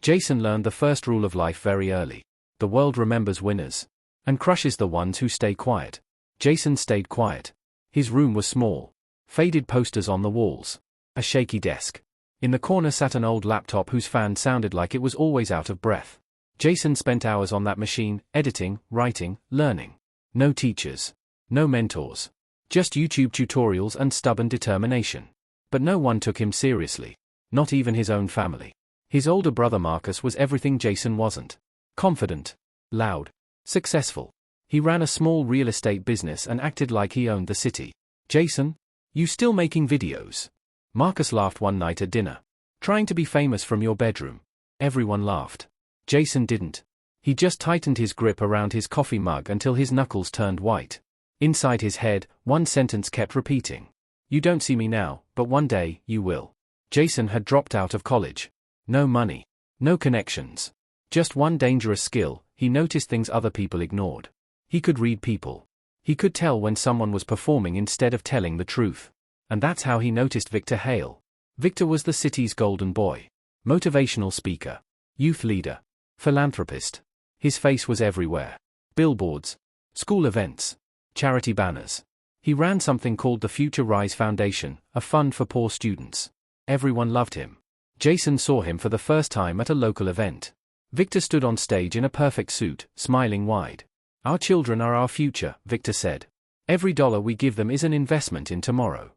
Jason learned the first rule of life very early. The world remembers winners and crushes the ones who stay quiet. Jason stayed quiet. His room was small. Faded posters on the walls. A shaky desk. In the corner sat an old laptop whose fan sounded like it was always out of breath. Jason spent hours on that machine, editing, writing, learning. No teachers. No mentors. Just YouTube tutorials and stubborn determination. But no one took him seriously. Not even his own family. His older brother Marcus was everything Jason wasn't. Confident. Loud. Successful. He ran a small real estate business and acted like he owned the city. Jason? You still making videos? Marcus laughed one night at dinner. Trying to be famous from your bedroom. Everyone laughed. Jason didn't. He just tightened his grip around his coffee mug until his knuckles turned white. Inside his head, one sentence kept repeating. You don't see me now, but one day, you will. Jason had dropped out of college. No money. No connections. Just one dangerous skill: he noticed things other people ignored. He could read people. He could tell when someone was performing instead of telling the truth. And that's how he noticed Victor Hale. Victor was the city's golden boy. Motivational speaker. Youth leader. Philanthropist. His face was everywhere. Billboards. School events. Charity banners. He ran something called the Future Rise Foundation, a fund for poor students. Everyone loved him. Jason saw him for the first time at a local event. Victor stood on stage in a perfect suit, smiling wide. Our children are our future, Victor said. Every dollar we give them is an investment in tomorrow.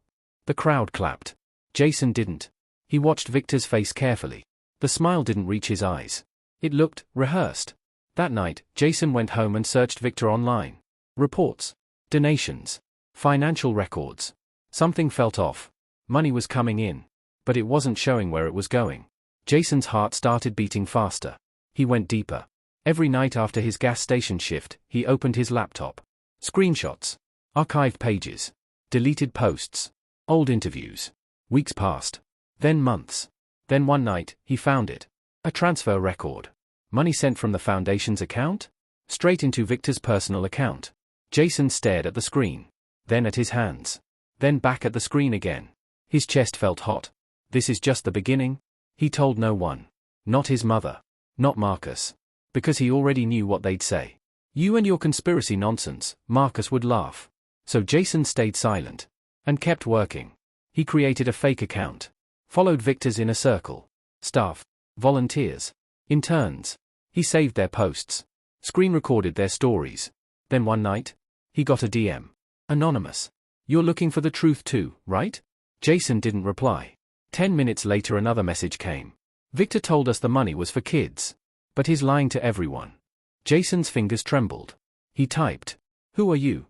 The crowd clapped. Jason didn't. He watched Victor's face carefully. The smile didn't reach his eyes. It looked rehearsed. That night, Jason went home and searched Victor online. Reports. Donations. Financial records. Something felt off. Money was coming in. But it wasn't showing where it was going. Jason's heart started beating faster. He went deeper. Every night after his gas station shift, he opened his laptop. Screenshots. Archived pages. Deleted posts. Old interviews. Weeks passed. Then months. Then one night, he found it. A transfer record. Money sent from the foundation's account? Straight into Victor's personal account. Jason stared at the screen. Then at his hands. Then back at the screen again. His chest felt hot. This is just the beginning? He told no one. Not his mother. Not Marcus. Because he already knew what they'd say. You and your conspiracy nonsense, Marcus would laugh. So Jason stayed silent. And kept working. He created a fake account. Followed Victor's inner circle. Staff. Volunteers. Interns. He saved their posts. Screen recorded their stories. Then one night, he got a DM. Anonymous. You're looking for the truth too, right? Jason didn't reply. 10 minutes later another message came. Victor told us the money was for kids. But he's lying to everyone. Jason's fingers trembled. He typed. Who are you?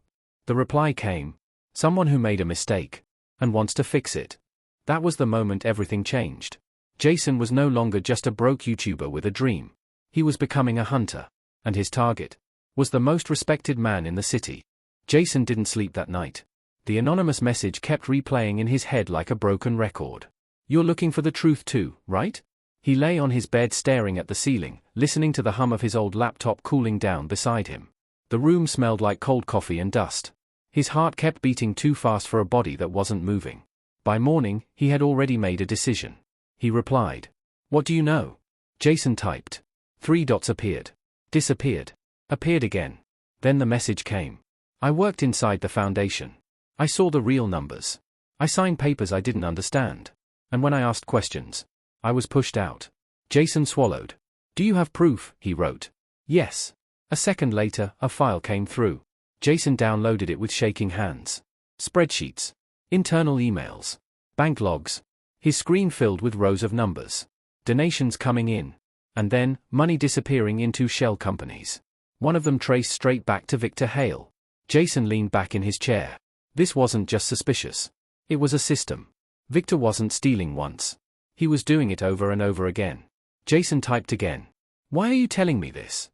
The reply came. Someone who made a mistake. And wants to fix it. That was the moment everything changed. Jason was no longer just a broke YouTuber with a dream. He was becoming a hunter. And his target was the most respected man in the city. Jason didn't sleep that night. The anonymous message kept replaying in his head like a broken record. You're looking for the truth too, right? He lay on his bed staring at the ceiling, listening to the hum of his old laptop cooling down beside him. The room smelled like cold coffee and dust. His heart kept beating too fast for a body that wasn't moving. By morning, he had already made a decision. He replied. What do you know? Jason typed. 3 dots appeared. Disappeared. Appeared again. Then the message came. I worked inside the foundation. I saw the real numbers. I signed papers I didn't understand. And when I asked questions, I was pushed out. Jason swallowed. Do you have proof? He wrote. Yes. A second later, a file came through. Jason downloaded it with shaking hands. Spreadsheets. Internal emails. Bank logs. His screen filled with rows of numbers. Donations coming in. And then, money disappearing into shell companies. One of them traced straight back to Victor Hale. Jason leaned back in his chair. This wasn't just suspicious. It was a system. Victor wasn't stealing once. He was doing it over and over again. Jason typed again. Why are you telling me this?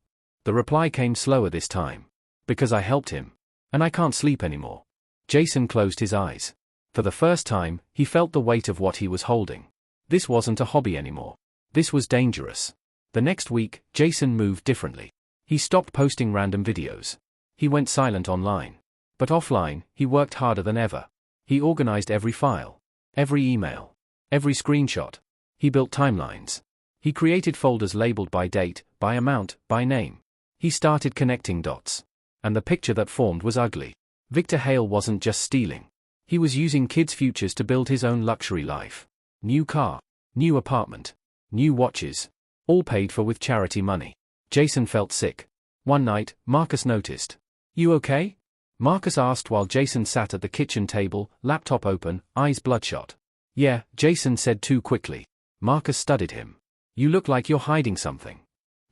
The reply came slower this time. Because I helped him. And I can't sleep anymore. Jason closed his eyes. For the first time, he felt the weight of what he was holding. This wasn't a hobby anymore. This was dangerous. The next week, Jason moved differently. He stopped posting random videos. He went silent online. But offline, he worked harder than ever. He organized every file. Every email. Every screenshot. He built timelines. He created folders labeled by date, by amount, by name. He started connecting dots. And the picture that formed was ugly. Victor Hale wasn't just stealing. He was using kids' futures to build his own luxury life. New car, new apartment, new watches, all paid for with charity money. Jason felt sick. One night, Marcus noticed. "You okay?" Marcus asked while Jason sat at the kitchen table, laptop open, eyes bloodshot. "Yeah," Jason said too quickly. Marcus studied him. "You look like you're hiding something."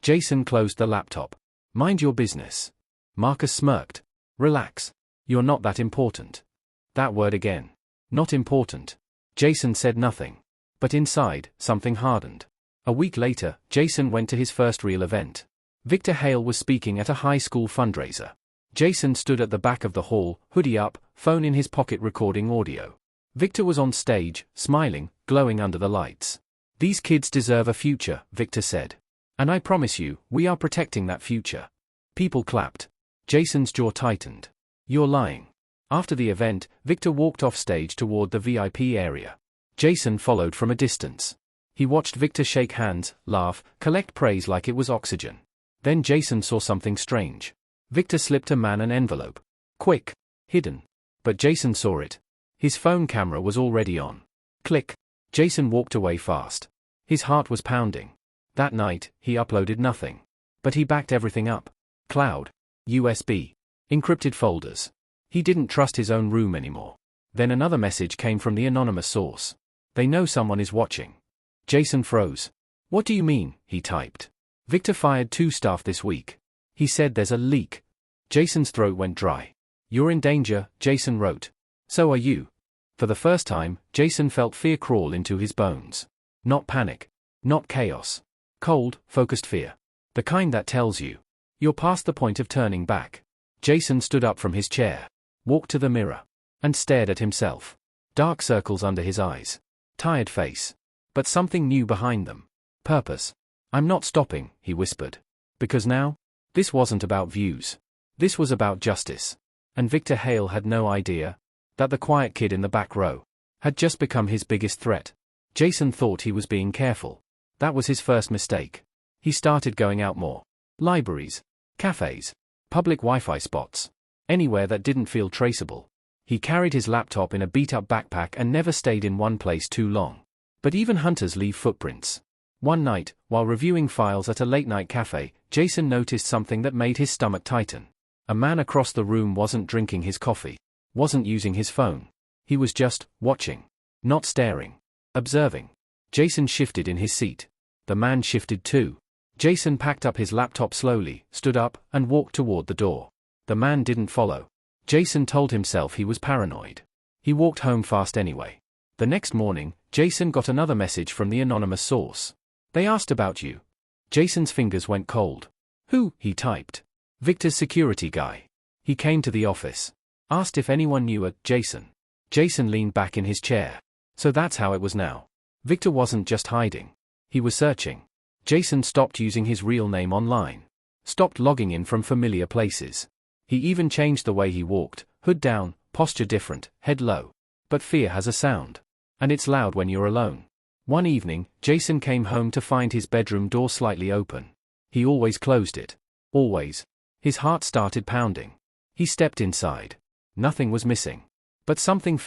Jason closed the laptop. "Mind your business." Marcus smirked. "Relax. You're not that important." That word again. Not important. Jason said nothing. But inside, something hardened. A week later, Jason went to his first real event. Victor Hale was speaking at a high school fundraiser. Jason stood at the back of the hall, hoodie up, phone in his pocket recording audio. Victor was on stage, smiling, glowing under the lights. "These kids deserve a future," Victor said. "And I promise you, we are protecting that future." People clapped. Jason's jaw tightened. "You're lying." After the event, Victor walked off stage toward the VIP area. Jason followed from a distance. He watched Victor shake hands, laugh, collect praise like it was oxygen. Then Jason saw something strange. Victor slipped a man an envelope. Quick. Hidden. But Jason saw it. His phone camera was already on. Click. Jason walked away fast. His heart was pounding. That night, he uploaded nothing. But he backed everything up. Cloud. USB. Encrypted folders. He didn't trust his own room anymore. Then another message came from the anonymous source. "They know someone is watching." Jason froze. "What do you mean?" he typed. "Victor fired 2 staff this week. He said there's a leak." Jason's throat went dry. "You're in danger," Jason wrote. "So are you." For the first time, Jason felt fear crawl into his bones. Not panic. Not chaos. Cold, focused fear. The kind that tells you, you're past the point of turning back. Jason stood up from his chair, walked to the mirror, and stared at himself. Dark circles under his eyes. Tired face. But something new behind them. Purpose. "I'm not stopping," he whispered. Because now, this wasn't about views. This was about justice. And Victor Hale had no idea that the quiet kid in the back row had just become his biggest threat. Jason thought he was being careful. That was his first mistake. He started going out more. Libraries, cafes, public Wi-Fi spots. Anywhere that didn't feel traceable. He carried his laptop in a beat-up backpack and never stayed in one place too long. But even hunters leave footprints. One night, while reviewing files at a late-night cafe, Jason noticed something that made his stomach tighten. A man across the room wasn't drinking his coffee. Wasn't using his phone. He was just watching. Not staring. Observing. Jason shifted in his seat. The man shifted too. Jason packed up his laptop slowly, stood up, and walked toward the door. The man didn't follow. Jason told himself he was paranoid. He walked home fast anyway. The next morning, Jason got another message from the anonymous source. "They asked about you." Jason's fingers went cold. "Who?" he typed. "Victor's security guy. He came to the office. Asked if anyone knew a Jason." Jason leaned back in his chair. So that's how it was now. Victor wasn't just hiding. He was searching. Jason stopped using his real name online. Stopped logging in from familiar places. He even changed the way he walked, hood down, posture different, head low. But fear has a sound. And it's loud when you're alone. One evening, Jason came home to find his bedroom door slightly open. He always closed it. Always. His heart started pounding. He stepped inside. Nothing was missing. But something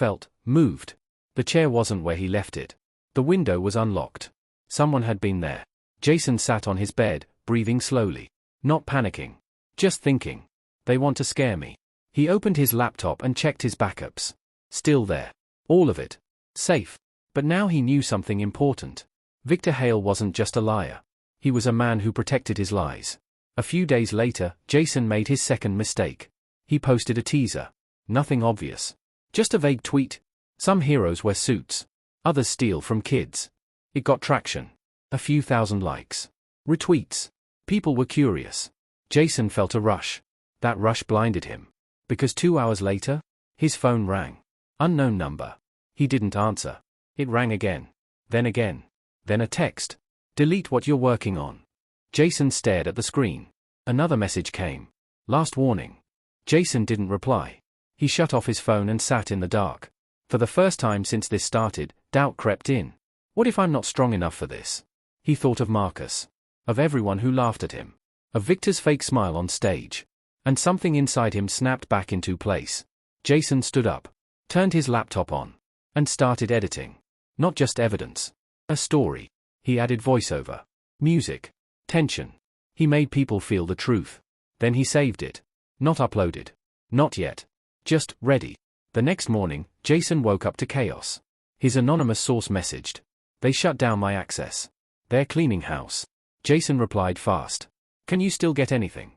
moved. The chair wasn't where he left it. The window was unlocked. Someone had been there. Jason sat on his bed, breathing slowly. Not panicking. Just thinking. They want to scare me. He opened his laptop and checked his backups. Still there. All of it. Safe. But now he knew something important. Victor Hale wasn't just a liar. He was a man who protected his lies. A few days later, Jason made his second mistake. He posted a teaser. Nothing obvious. Just a vague tweet. Some heroes wear suits. Others steal from kids. It got traction. A few thousand likes. Retweets. People were curious. Jason felt a rush. That rush blinded him. Because 2 hours later, his phone rang. Unknown number. He didn't answer. It rang again. Then again. Then a text. "Delete what you're working on." Jason stared at the screen. Another message came. "Last warning." Jason didn't reply. He shut off his phone and sat in the dark. For the first time since this started, doubt crept in. What if I'm not strong enough for this? He thought of Marcus. Of everyone who laughed at him. Of Victor's fake smile on stage. And something inside him snapped back into place. Jason stood up, turned his laptop on, and started editing. Not just evidence. A story. He added voiceover. Music. Tension. He made people feel the truth. Then he saved it. Not uploaded. Not yet. Just ready. The next morning, Jason woke up to chaos. His anonymous source messaged. They shut down my access. They're cleaning house. Jason replied fast. Can you still get anything?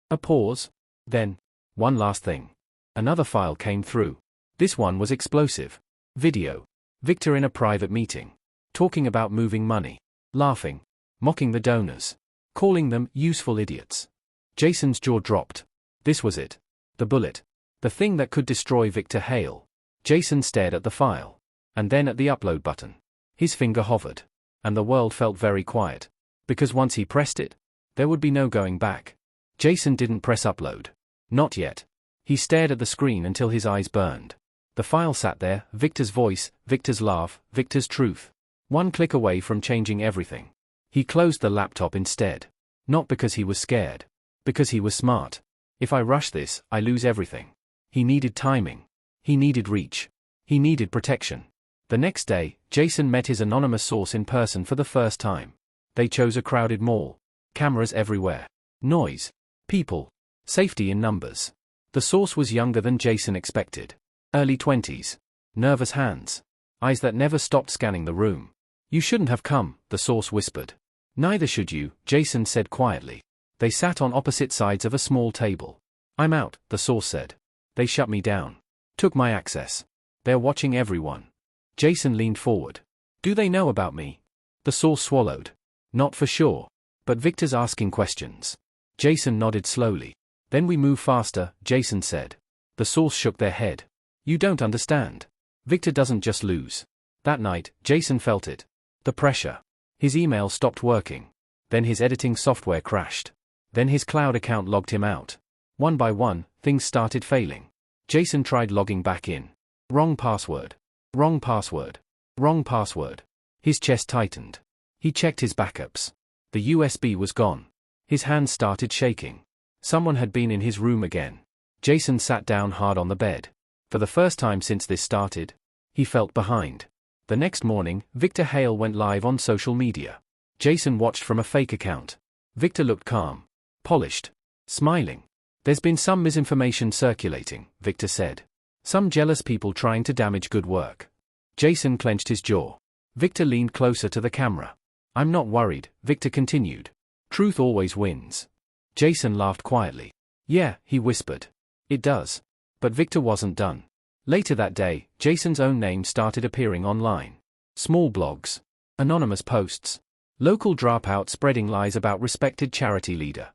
A pause. Then, one last thing. Another file came through. This one was explosive. Video. Victor in a private meeting. Talking about moving money. Laughing. Mocking the donors. Calling them useful idiots. Jason's jaw dropped. This was it. The bullet. The thing that could destroy Victor Hale. Jason stared at the file. And then at the upload button. His finger hovered. And the world felt very quiet. Because once he pressed it, there would be no going back. Jason didn't press upload. Not yet. He stared at the screen until his eyes burned. The file sat there, Victor's voice, Victor's laugh, Victor's truth. One click away from changing everything. He closed the laptop instead. Not because he was scared. Because he was smart. If I rush this, I lose everything. He needed timing. He needed reach. He needed protection. The next day, Jason met his anonymous source in person for the first time. They chose a crowded mall. Cameras everywhere. Noise. People. Safety in numbers. The source was younger than Jason expected. Early 20s. Nervous hands. Eyes that never stopped scanning the room. You shouldn't have come, the source whispered. Neither should you, Jason said quietly. They sat on opposite sides of a small table. I'm out, the source said. They shut me down. Took my access. They're watching everyone. Jason leaned forward. Do they know about me? The source swallowed. Not for sure. But Victor's asking questions. Jason nodded slowly. Then we move faster, Jason said. The source shook their head. You don't understand. Victor doesn't just lose. That night, Jason felt it. The pressure. His email stopped working. Then his editing software crashed. Then his cloud account logged him out. One by one, things started failing. Jason tried logging back in. Wrong password. Wrong password. Wrong password. His chest tightened. He checked his backups. The USB was gone. His hands started shaking. Someone had been in his room again. Jason sat down hard on the bed. For the first time since this started, he felt behind. The next morning, Victor Hale went live on social media. Jason watched from a fake account. Victor looked calm. Polished. Smiling. There's been some misinformation circulating, Victor said. Some jealous people trying to damage good work. Jason clenched his jaw. Victor leaned closer to the camera. I'm not worried, Victor continued. Truth always wins. Jason laughed quietly. Yeah, he whispered. It does. But Victor wasn't done. Later that day, Jason's own name started appearing online. Small blogs. Anonymous posts. Local dropout spreading lies about respected charity leader.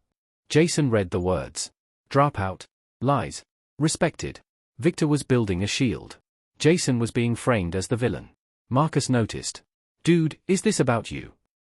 Jason read the words. Dropout. Lies. Respected. Victor was building a shield. Jason was being framed as the villain. Marcus noticed. Dude, is this about you?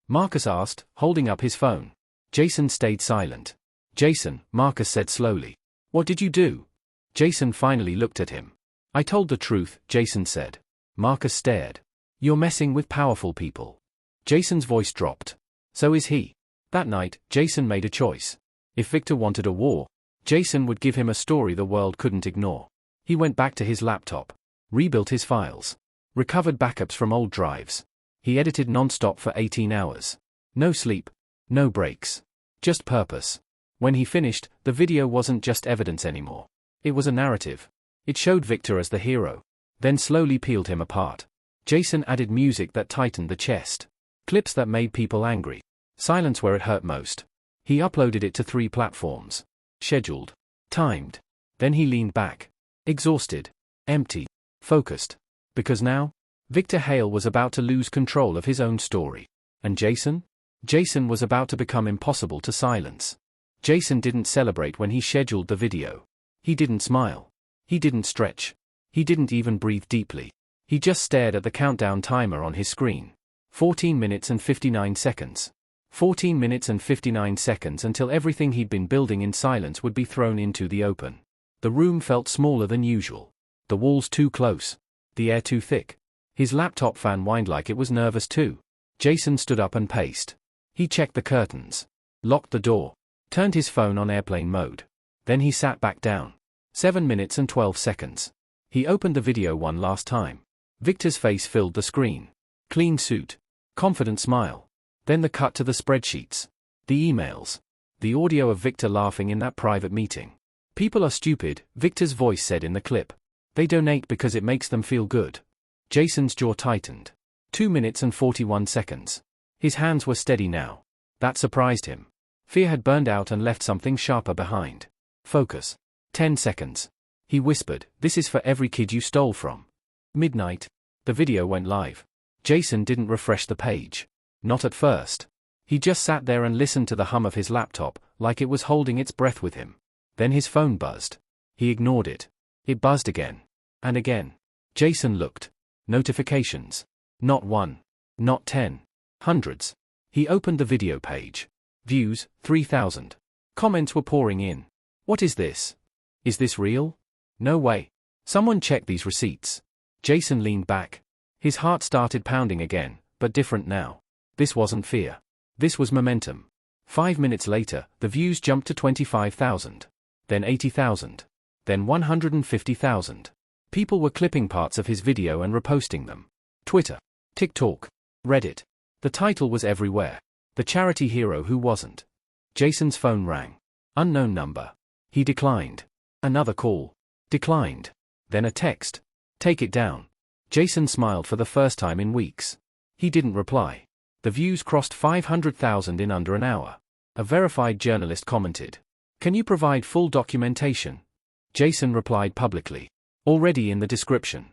Marcus asked, holding up his phone. Jason stayed silent. Jason, Marcus said slowly. What did you do? Jason finally looked at him. I told the truth, Jason said. Marcus stared. You're messing with powerful people. Jason's voice dropped. So is he. That night, Jason made a choice. If Victor wanted a war, Jason would give him a story the world couldn't ignore. He went back to his laptop. Rebuilt his files. Recovered backups from old drives. He edited non-stop for 18 hours. No sleep. No breaks. Just purpose. When he finished, the video wasn't just evidence anymore. It was a narrative. It showed Victor as the hero. Then slowly peeled him apart. Jason added music that tightened the chest. Clips that made people angry. Silence where it hurt most. He uploaded it to 3 platforms. Scheduled. Timed. Then he leaned back. Exhausted. Empty. Focused. Because now, Victor Hale was about to lose control of his own story. And Jason? Jason was about to become impossible to silence. Jason didn't celebrate when he scheduled the video. He didn't smile. He didn't stretch. He didn't even breathe deeply. He just stared at the countdown timer on his screen. 14 minutes and 59 seconds. 14 minutes and 59 seconds until everything he'd been building in silence would be thrown into the open. The room felt smaller than usual. The walls too close. The air too thick. His laptop fan whined like it was nervous too. Jason stood up and paced. He checked the curtains, locked the door, turned his phone on airplane mode. Then he sat back down. 7 minutes and 12 seconds. He opened the video one last time. Victor's face filled the screen. Clean suit. Confident smile. Then the cut to the spreadsheets. The emails. The audio of Victor laughing in that private meeting. People are stupid, Victor's voice said in the clip. They donate because it makes them feel good. Jason's jaw tightened. 2 minutes and 41 seconds. His hands were steady now. That surprised him. Fear had burned out and left something sharper behind. Focus. 10 seconds. He whispered, "This is for every kid you stole from." Midnight. The video went live. Jason didn't refresh the page. Not at first. He just sat there and listened to the hum of his laptop, like it was holding its breath with him. Then his phone buzzed. He ignored it. It buzzed again. And again. Jason looked. Notifications. Not 1. Not 10. Hundreds. He opened the video page. Views, 3,000. Comments were pouring in. What is this? Is this real? No way. Someone check these receipts. Jason leaned back. His heart started pounding again, but different now. This wasn't fear. This was momentum. 5 minutes later, the views jumped to 25,000. Then 80,000. Then 150,000. People were clipping parts of his video and reposting them. Twitter. TikTok. Reddit. The title was everywhere. The charity hero who wasn't. Jason's phone rang. Unknown number. He declined. Another call. Declined. Then a text. Take it down. Jason smiled for the first time in weeks. He didn't reply. The views crossed 500,000 in under an hour. A verified journalist commented. Can you provide full documentation? Jason replied publicly. Already in the description.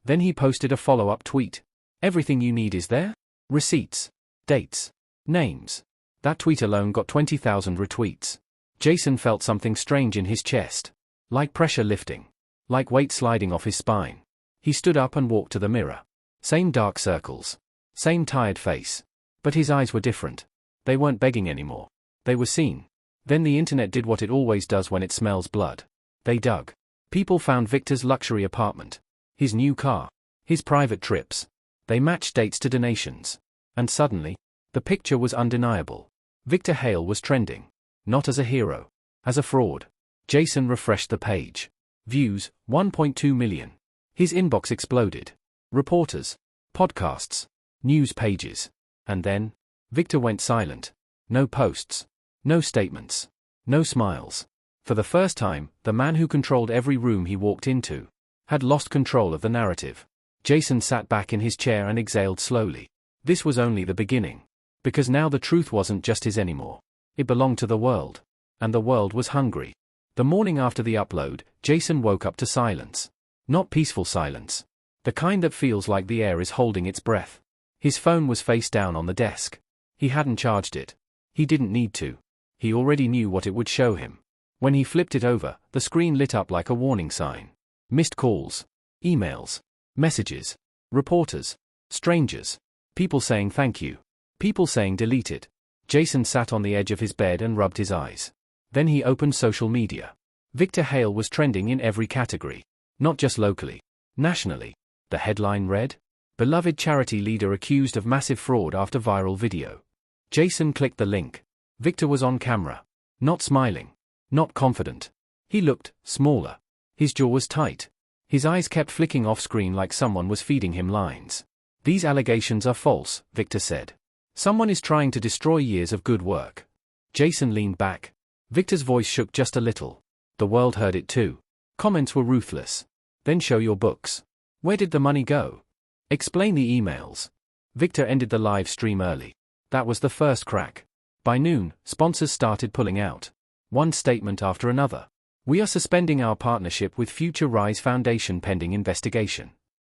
Then he posted a follow-up tweet. Everything you need is there? Receipts. Dates. Names. That tweet alone got 20,000 retweets. Jason felt something strange in his chest. Like pressure lifting. Like weight sliding off his spine. He stood up and walked to the mirror. Same dark circles. Same tired face. But his eyes were different. They weren't begging anymore. They were seen. Then the internet did what it always does when it smells blood. They dug. People found Victor's luxury apartment. His new car. His private trips. They matched dates to donations. And suddenly, the picture was undeniable. Victor Hale was trending. Not as a hero. As a fraud. Jason refreshed the page. Views, 1.2 million. His inbox exploded. Reporters. Podcasts. News pages. And then, Victor went silent. No posts. No statements. No smiles. For the first time, the man who controlled every room he walked into had lost control of the narrative. Jason sat back in his chair and exhaled slowly. This was only the beginning. Because now the truth wasn't just his anymore. It belonged to the world. And the world was hungry. The morning after the upload, Jason woke up to silence. Not peaceful silence. The kind that feels like the air is holding its breath. His phone was face down on the desk. He hadn't charged it. He didn't need to. He already knew what it would show him. When he flipped it over, the screen lit up like a warning sign. Missed calls. Emails. Messages. Reporters. Strangers. People saying thank you. People saying delete it. Jason sat on the edge of his bed and rubbed his eyes. Then he opened social media. Victor Hale was trending in every category. Not just locally. Nationally. The headline read, "Beloved charity leader accused of massive fraud after viral video." Jason clicked the link. Victor was on camera. Not smiling. Not confident. He looked smaller. His jaw was tight. His eyes kept flicking off screen like someone was feeding him lines. "These allegations are false," Victor said. "Someone is trying to destroy years of good work." Jason leaned back. Victor's voice shook just a little. The world heard it too. Comments were ruthless. "Then show your books. Where did the money go? Explain the emails." Victor ended the live stream early. That was the first crack. By noon, sponsors started pulling out. One statement after another. "We are suspending our partnership with Future Rise Foundation pending investigation."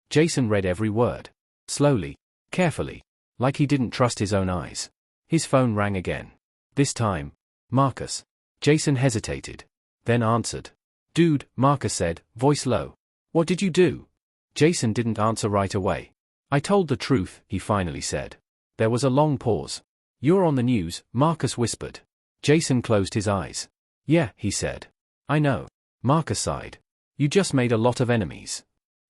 Jason read every word. Slowly. Carefully. Like he didn't trust his own eyes. His phone rang again. This time, Marcus. Jason hesitated. Then answered. "Dude," Marcus said, voice low. "What did you do?" Jason didn't answer right away. "I told the truth," he finally said. There was a long pause. "You're on the news," Marcus whispered. Jason closed his eyes. "Yeah," he said. "I know." Marcus sighed. "You just made a lot of enemies."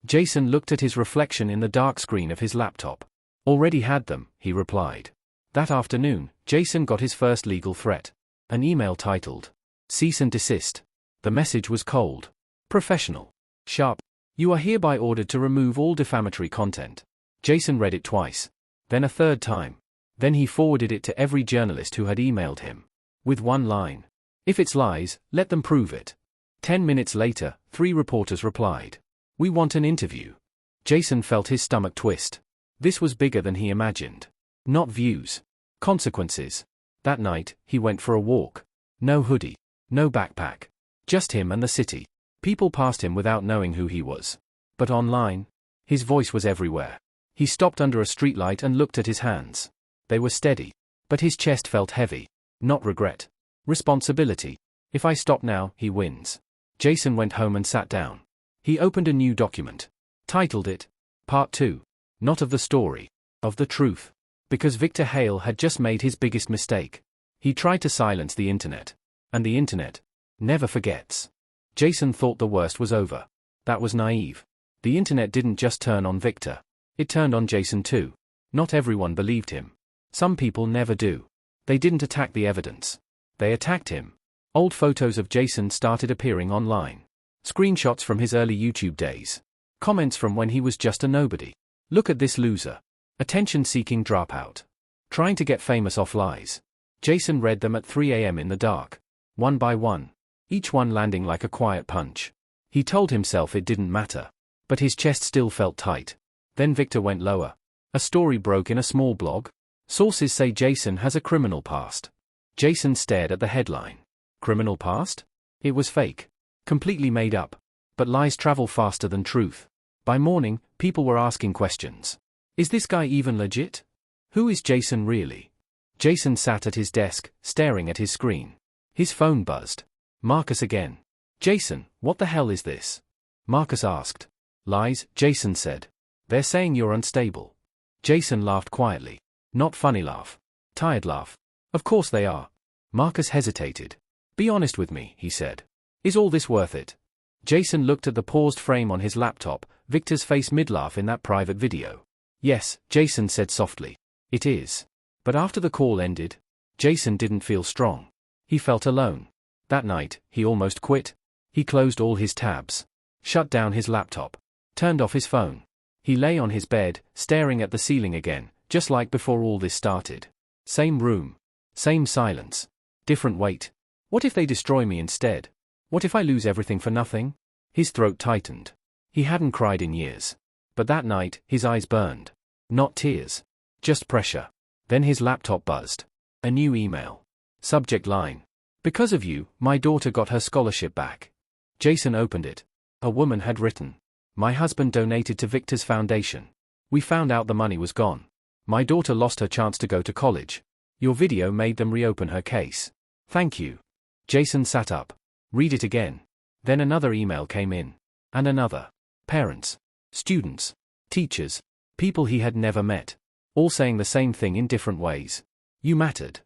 Jason looked at his reflection in the dark screen of his laptop. Already had them, he replied. That afternoon, Jason got his first legal threat. An email titled, "Cease and desist." The message was cold, professional, sharp. "You are hereby ordered to remove all defamatory content." Jason read it twice, then a third time. Then he forwarded it to every journalist who had emailed him, with one line: "If it's lies, let them prove it." 10 minutes later, 3 reporters replied, "We want an interview." Jason felt his stomach twist. This was bigger than he imagined. Not views. Consequences. That night, he went for a walk. No hoodie. No backpack. Just him and the city. People passed him without knowing who he was. But online, his voice was everywhere. He stopped under a streetlight and looked at his hands. They were steady. But his chest felt heavy. Not regret. Responsibility. If I stop now, he wins. Jason went home and sat down. He opened a new document. Titled it, Part 2. Not of the story. Of the truth. Because Victor Hale had just made his biggest mistake. He tried to silence the internet. And the internet never forgets. Jason thought the worst was over. That was naive. The internet didn't just turn on Victor. It turned on Jason too. Not everyone believed him. Some people never do. They didn't attack the evidence. They attacked him. Old photos of Jason started appearing online. Screenshots from his early YouTube days. Comments from when he was just a nobody. "Look at this loser. Attention-seeking dropout. Trying to get famous off lies." Jason read them at 3 a.m. in the dark. One by one. Each one landing like a quiet punch. He told himself it didn't matter. But his chest still felt tight. Then Victor went lower. A story broke in a small blog. Sources say Jason has a criminal past. Jason stared at the headline. Criminal past? It was fake. Completely made up. But lies travel faster than truth. By morning, people were asking questions. Is this guy even legit? Who is Jason really? Jason sat at his desk, staring at his screen. His phone buzzed. Marcus again. "Jason, what the hell is this?" Marcus asked. "Lies," Jason said. "They're saying you're unstable." Jason laughed quietly. Not funny laugh. Tired laugh. "Of course they are." Marcus hesitated. "Be honest with me," he said. "Is all this worth it?" Jason looked at the paused frame on his laptop, Victor's face mid-laugh in that private video. "Yes," Jason said softly. "It is." But after the call ended, Jason didn't feel strong. He felt alone. That night, he almost quit. He closed all his tabs. Shut down his laptop. Turned off his phone. He lay on his bed, staring at the ceiling again, just like before all this started. Same room. Same silence. Different weight. What if they destroy me instead? What if I lose everything for nothing? His throat tightened. He hadn't cried in years. But that night, his eyes burned. Not tears. Just pressure. Then his laptop buzzed. A new email. Subject line. "Because of you, my daughter got her scholarship back." Jason opened it. A woman had written. "My husband donated to Victor's foundation. We found out the money was gone. My daughter lost her chance to go to college. Your video made them reopen her case. Thank you." Jason sat up. Read it again. Then another email came in. And another. Parents. Students. Teachers. People he had never met. All saying the same thing in different ways. You mattered.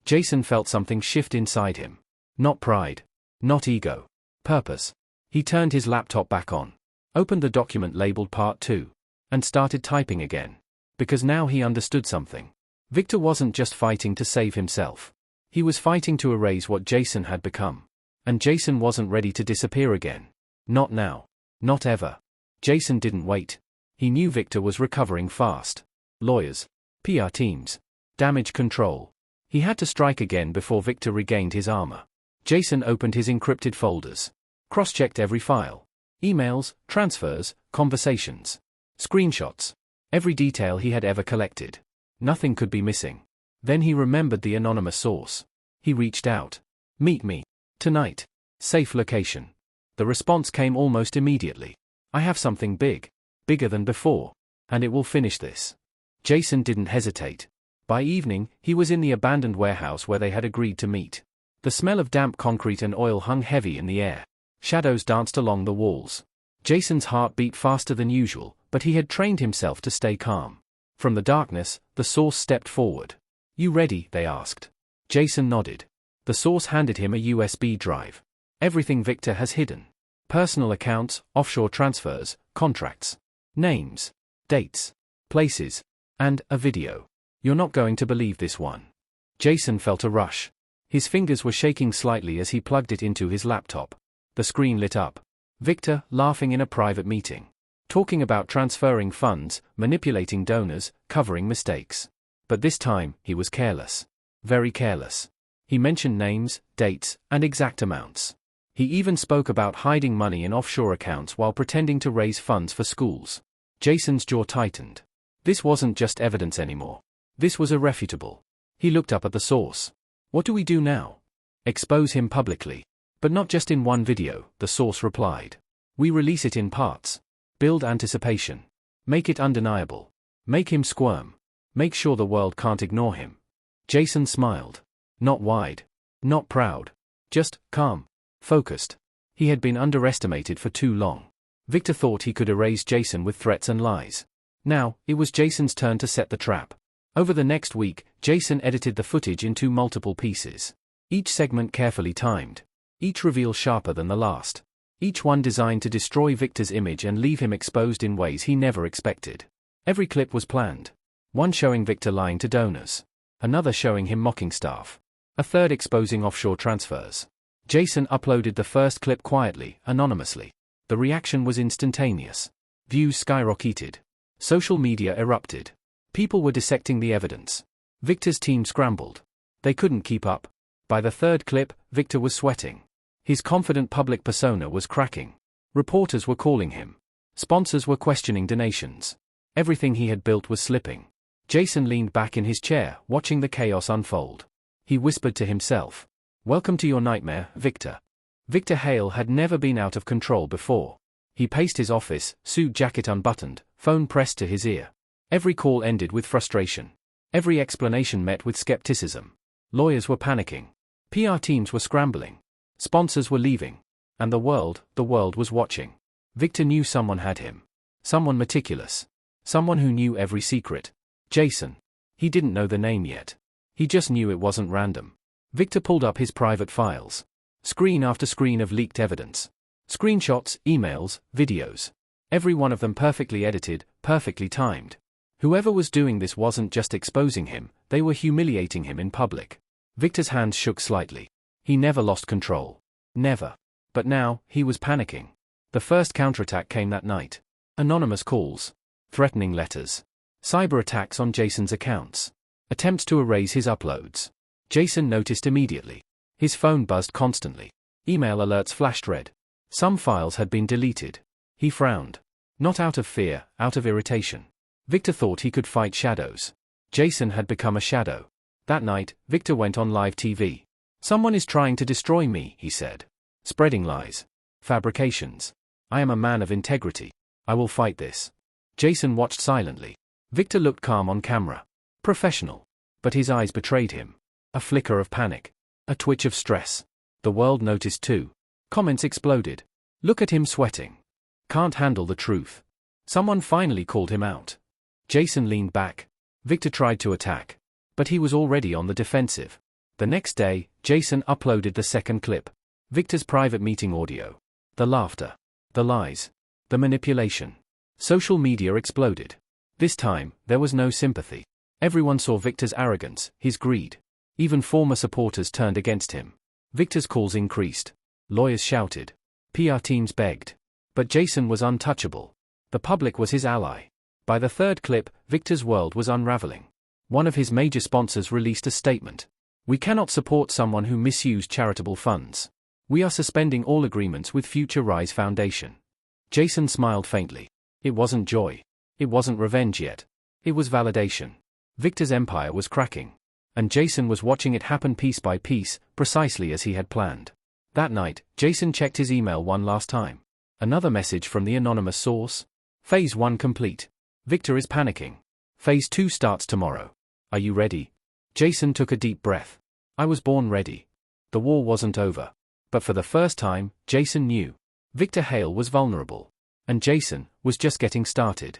Jason felt something shift inside him. Not pride. Not ego. Purpose. He turned his laptop back on. Opened the document labeled Part 2. And started typing again. Because now he understood something. Victor wasn't just fighting to save himself. He was fighting to erase what Jason had become. And Jason wasn't ready to disappear again. Not now. Not ever. Jason didn't wait. He knew Victor was recovering fast. Lawyers. PR teams. Damage control. He had to strike again before Victor regained his armor. Jason opened his encrypted folders. Cross-checked every file. Emails, transfers, conversations. Screenshots. Every detail he had ever collected. Nothing could be missing. Then he remembered the anonymous source. He reached out. "Meet me. Tonight. Safe location." The response came almost immediately. "I have something big. Bigger than before. And it will finish this." Jason didn't hesitate. By evening, he was in the abandoned warehouse where they had agreed to meet. The smell of damp concrete and oil hung heavy in the air. Shadows danced along the walls. Jason's heart beat faster than usual, but he had trained himself to stay calm. From the darkness, the source stepped forward. "You ready?" they asked. Jason nodded. The source handed him a USB drive. Everything Victor has hidden. Personal accounts, offshore transfers, contracts. Names. Dates. Places. And a video. You're not going to believe this one. Jason felt a rush. His fingers were shaking slightly as he plugged it into his laptop. The screen lit up. Victor, laughing in a private meeting. Talking about transferring funds, manipulating donors, covering mistakes. But this time, he was careless. Very careless. He mentioned names, dates, and exact amounts. He even spoke about hiding money in offshore accounts while pretending to raise funds for schools. Jason's jaw tightened. This wasn't just evidence anymore. This was irrefutable. He looked up at the source. What do we do now? Expose him publicly. But not just in one video, the source replied. We release it in parts. Build anticipation. Make it undeniable. Make him squirm. Make sure the world can't ignore him. Jason smiled. Not wide. Not proud. Just calm. Focused. He had been underestimated for too long. Victor thought he could erase Jason with threats and lies. Now, it was Jason's turn to set the trap. Over the next week, Jason edited the footage into multiple pieces. Each segment carefully timed. Each reveal sharper than the last. Each one designed to destroy Victor's image and leave him exposed in ways he never expected. Every clip was planned. One showing Victor lying to donors. Another showing him mocking staff. A third exposing offshore transfers. Jason uploaded the first clip quietly, anonymously. The reaction was instantaneous. Views skyrocketed. Social media erupted. People were dissecting the evidence. Victor's team scrambled. They couldn't keep up. By the third clip, Victor was sweating. His confident public persona was cracking. Reporters were calling him. Sponsors were questioning donations. Everything he had built was slipping. Jason leaned back in his chair, watching the chaos unfold. He whispered to himself. Welcome to your nightmare, Victor. Victor Hale had never been out of control before. He paced his office, suit jacket unbuttoned, phone pressed to his ear. Every call ended with frustration. Every explanation met with skepticism. Lawyers were panicking. PR teams were scrambling. Sponsors were leaving. And the world was watching. Victor knew someone had him. Someone meticulous. Someone who knew every secret. Jason. He didn't know the name yet. He just knew it wasn't random. Victor pulled up his private files. Screen after screen of leaked evidence. Screenshots, emails, videos. Every one of them perfectly edited, perfectly timed. Whoever was doing this wasn't just exposing him, they were humiliating him in public. Victor's hands shook slightly. He never lost control. Never. But now, he was panicking. The first counterattack came that night. Anonymous calls. Threatening letters. Cyber attacks on Jason's accounts. Attempts to erase his uploads. Jason noticed immediately. His phone buzzed constantly. Email alerts flashed red. Some files had been deleted. He frowned. Not out of fear, out of irritation. Victor thought he could fight shadows. Jason had become a shadow. That night, Victor went on live TV. Someone is trying to destroy me, he said. Spreading lies. Fabrications. I am a man of integrity. I will fight this. Jason watched silently. Victor looked calm on camera. Professional. But his eyes betrayed him. A flicker of panic. A twitch of stress. The world noticed too. Comments exploded. Look at him sweating. Can't handle the truth. Someone finally called him out. Jason leaned back. Victor tried to attack. But he was already on the defensive. The next day, Jason uploaded the second clip. Victor's private meeting audio. The laughter. The lies. The manipulation. Social media exploded. This time, there was no sympathy. Everyone saw Victor's arrogance, his greed. Even former supporters turned against him. Victor's calls increased. Lawyers shouted. PR teams begged. But Jason was untouchable. The public was his ally. By the third clip, Victor's world was unraveling. One of his major sponsors released a statement. We cannot support someone who misused charitable funds. We are suspending all agreements with Future Rise Foundation. Jason smiled faintly. It wasn't joy. It wasn't revenge yet. It was validation. Victor's empire was cracking. And Jason was watching it happen piece by piece, precisely as he had planned. That night, Jason checked his email one last time. Another message from the anonymous source. Phase 1 complete. Victor is panicking. Phase 2 starts tomorrow. Are you ready? Jason took a deep breath. I was born ready. The war wasn't over. But for the first time, Jason knew. Victor Hale was vulnerable. And Jason was just getting started.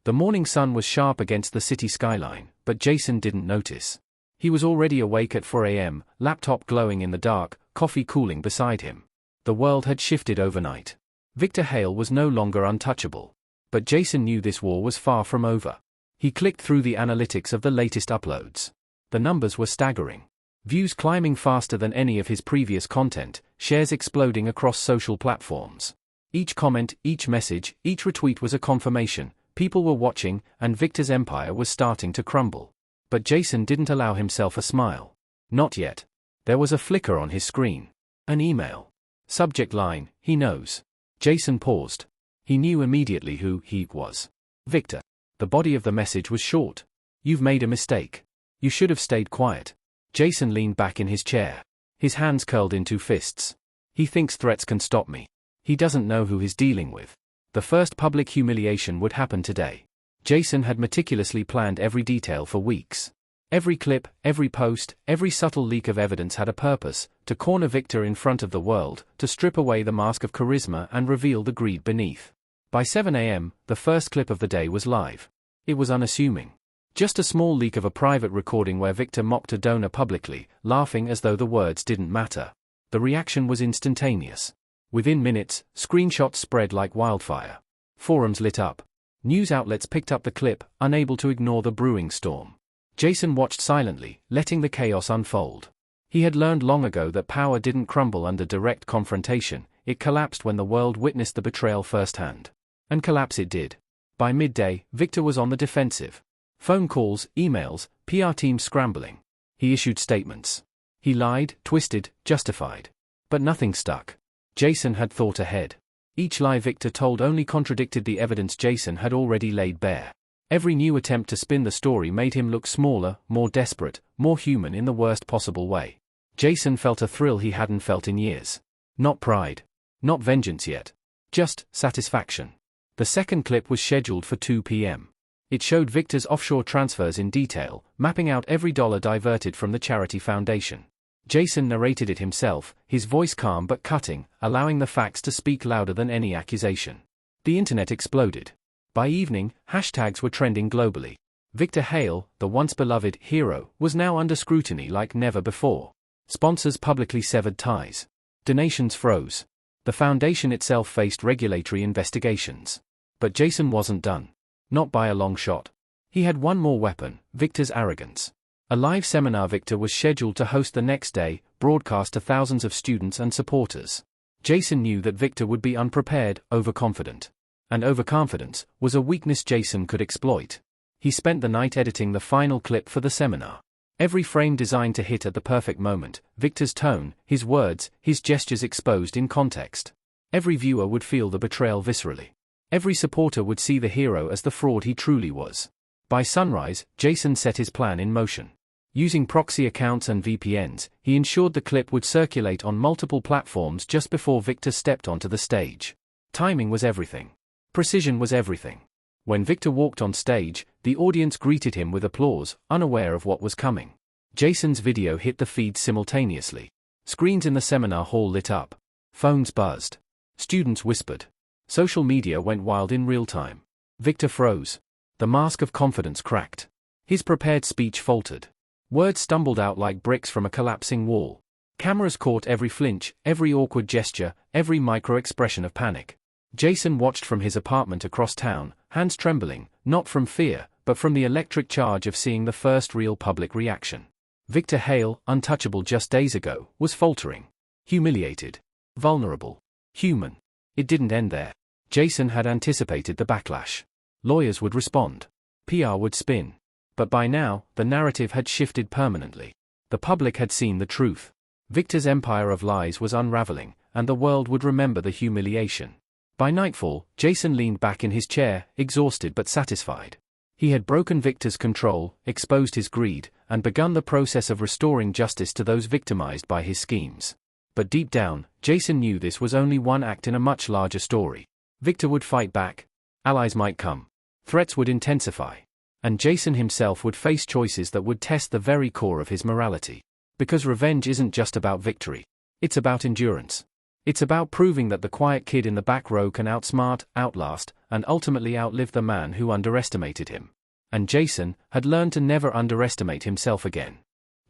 The morning sun was sharp against the city skyline, but Jason didn't notice. He was already awake at 4 a.m., laptop glowing in the dark, coffee cooling beside him. The world had shifted overnight. Victor Hale was no longer untouchable. But Jason knew this war was far from over. He clicked through the analytics of the latest uploads. The numbers were staggering. Views climbing faster than any of his previous content, shares exploding across social platforms. Each comment, each message, each retweet was a confirmation. People were watching, and Victor's empire was starting to crumble. But Jason didn't allow himself a smile. Not yet. There was a flicker on his screen. An email. Subject line, he knows. Jason paused. He knew immediately who he was. Victor. The body of the message was short. You've made a mistake. You should have stayed quiet. Jason leaned back in his chair. His hands curled into fists. He thinks threats can stop me. He doesn't know who he's dealing with. The first public humiliation would happen today. Jason had meticulously planned every detail for weeks. Every clip, every post, every subtle leak of evidence had a purpose: to corner Victor in front of the world, to strip away the mask of charisma and reveal the greed beneath. By 7 a.m., the first clip of the day was live. It was unassuming. Just a small leak of a private recording where Victor mocked a donor publicly, laughing as though the words didn't matter. The reaction was instantaneous. Within minutes, screenshots spread like wildfire. Forums lit up. News outlets picked up the clip, unable to ignore the brewing storm. Jason watched silently, letting the chaos unfold. He had learned long ago that power didn't crumble under direct confrontation, it collapsed when the world witnessed the betrayal firsthand. And collapse it did. By midday, Victor was on the defensive. Phone calls, emails, PR teams scrambling. He issued statements. He lied, twisted, justified. But nothing stuck. Jason had thought ahead. Each lie Victor told only contradicted the evidence Jason had already laid bare. Every new attempt to spin the story made him look smaller, more desperate, more human in the worst possible way. Jason felt a thrill he hadn't felt in years. Not pride. Not vengeance yet. Just satisfaction. The second clip was scheduled for 2 p.m. It showed Victor's offshore transfers in detail, mapping out every dollar diverted from the charity foundation. Jason narrated it himself, his voice calm but cutting, allowing the facts to speak louder than any accusation. The internet exploded. By evening, hashtags were trending globally. Victor Hale, the once beloved hero, was now under scrutiny like never before. Sponsors publicly severed ties. Donations froze. The foundation itself faced regulatory investigations. But Jason wasn't done. Not by a long shot. He had one more weapon: Victor's arrogance. A live seminar Victor was scheduled to host the next day, broadcast to thousands of students and supporters. Jason knew that Victor would be unprepared, overconfident. And overconfidence was a weakness Jason could exploit. He spent the night editing the final clip for the seminar. Every frame designed to hit at the perfect moment, Victor's tone, his words, his gestures exposed in context. Every viewer would feel the betrayal viscerally. Every supporter would see the hero as the fraud he truly was. By sunrise, Jason set his plan in motion. Using proxy accounts and VPNs, he ensured the clip would circulate on multiple platforms just before Victor stepped onto the stage. Timing was everything. Precision was everything. When Victor walked on stage, the audience greeted him with applause, unaware of what was coming. Jason's video hit the feed simultaneously. Screens in the seminar hall lit up. Phones buzzed. Students whispered. Social media went wild in real time. Victor froze. The mask of confidence cracked. His prepared speech faltered. Words stumbled out like bricks from a collapsing wall. Cameras caught every flinch, every awkward gesture, every micro-expression of panic. Jason watched from his apartment across town, hands trembling, not from fear, but from the electric charge of seeing the first real public reaction. Victor Hale, untouchable just days ago, was faltering. Humiliated. Vulnerable. Human. It didn't end there. Jason had anticipated the backlash. Lawyers would respond. PR would spin. But by now, the narrative had shifted permanently. The public had seen the truth. Victor's empire of lies was unraveling, and the world would remember the humiliation. By nightfall, Jason leaned back in his chair, exhausted but satisfied. He had broken Victor's control, exposed his greed, and begun the process of restoring justice to those victimized by his schemes. But deep down, Jason knew this was only one act in a much larger story. Victor would fight back. Allies might come. Threats would intensify. And Jason himself would face choices that would test the very core of his morality. Because revenge isn't just about victory. It's about endurance. It's about proving that the quiet kid in the back row can outsmart, outlast, and ultimately outlive the man who underestimated him. And Jason had learned to never underestimate himself again.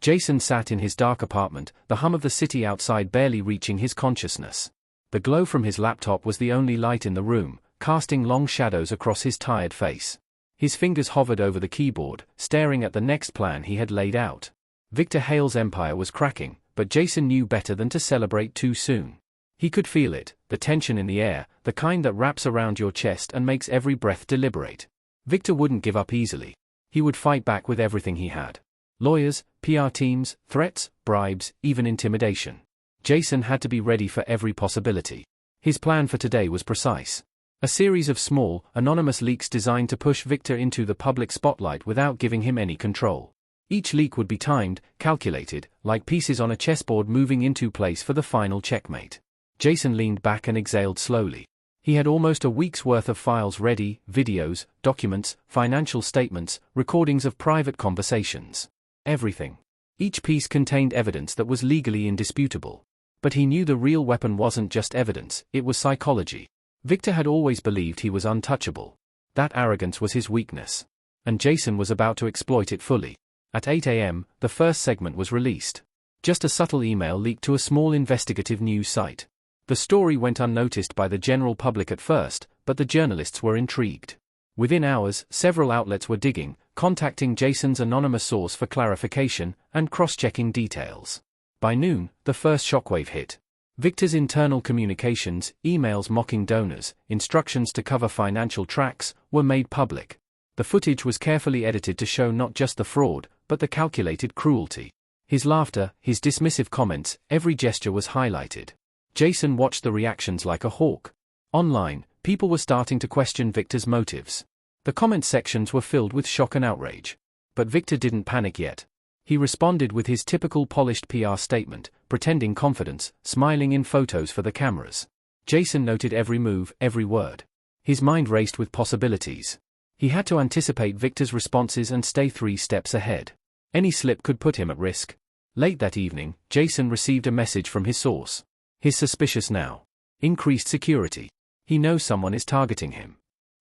Jason sat in his dark apartment, the hum of the city outside barely reaching his consciousness. The glow from his laptop was the only light in the room, casting long shadows across his tired face. His fingers hovered over the keyboard, staring at the next plan he had laid out. Victor Hale's empire was cracking, but Jason knew better than to celebrate too soon. He could feel it, the tension in the air, the kind that wraps around your chest and makes every breath deliberate. Victor wouldn't give up easily. He would fight back with everything he had. Lawyers, PR teams, threats, bribes, even intimidation. Jason had to be ready for every possibility. His plan for today was precise. A series of small, anonymous leaks designed to push Victor into the public spotlight without giving him any control. Each leak would be timed, calculated, like pieces on a chessboard moving into place for the final checkmate. Jason leaned back and exhaled slowly. He had almost a week's worth of files ready, videos, documents, financial statements, recordings of private conversations. Everything. Each piece contained evidence that was legally indisputable. But he knew the real weapon wasn't just evidence, it was psychology. Victor had always believed he was untouchable. That arrogance was his weakness. And Jason was about to exploit it fully. At 8 a.m., the first segment was released. Just a subtle email leaked to a small investigative news site. The story went unnoticed by the general public at first, but the journalists were intrigued. Within hours, several outlets were digging, contacting Jason's anonymous source for clarification, and cross-checking details. By noon, the first shockwave hit. Victor's internal communications, emails mocking donors, instructions to cover financial tracks, were made public. The footage was carefully edited to show not just the fraud, but the calculated cruelty. His laughter, his dismissive comments, every gesture was highlighted. Jason watched the reactions like a hawk. Online, people were starting to question Victor's motives. The comment sections were filled with shock and outrage. But Victor didn't panic yet. He responded with his typical polished PR statement, pretending confidence, smiling in photos for the cameras. Jason noted every move, every word. His mind raced with possibilities. He had to anticipate Victor's responses and stay 3 steps ahead. Any slip could put him at risk. Late that evening, Jason received a message from his source. He's suspicious now. Increased security. He knows someone is targeting him.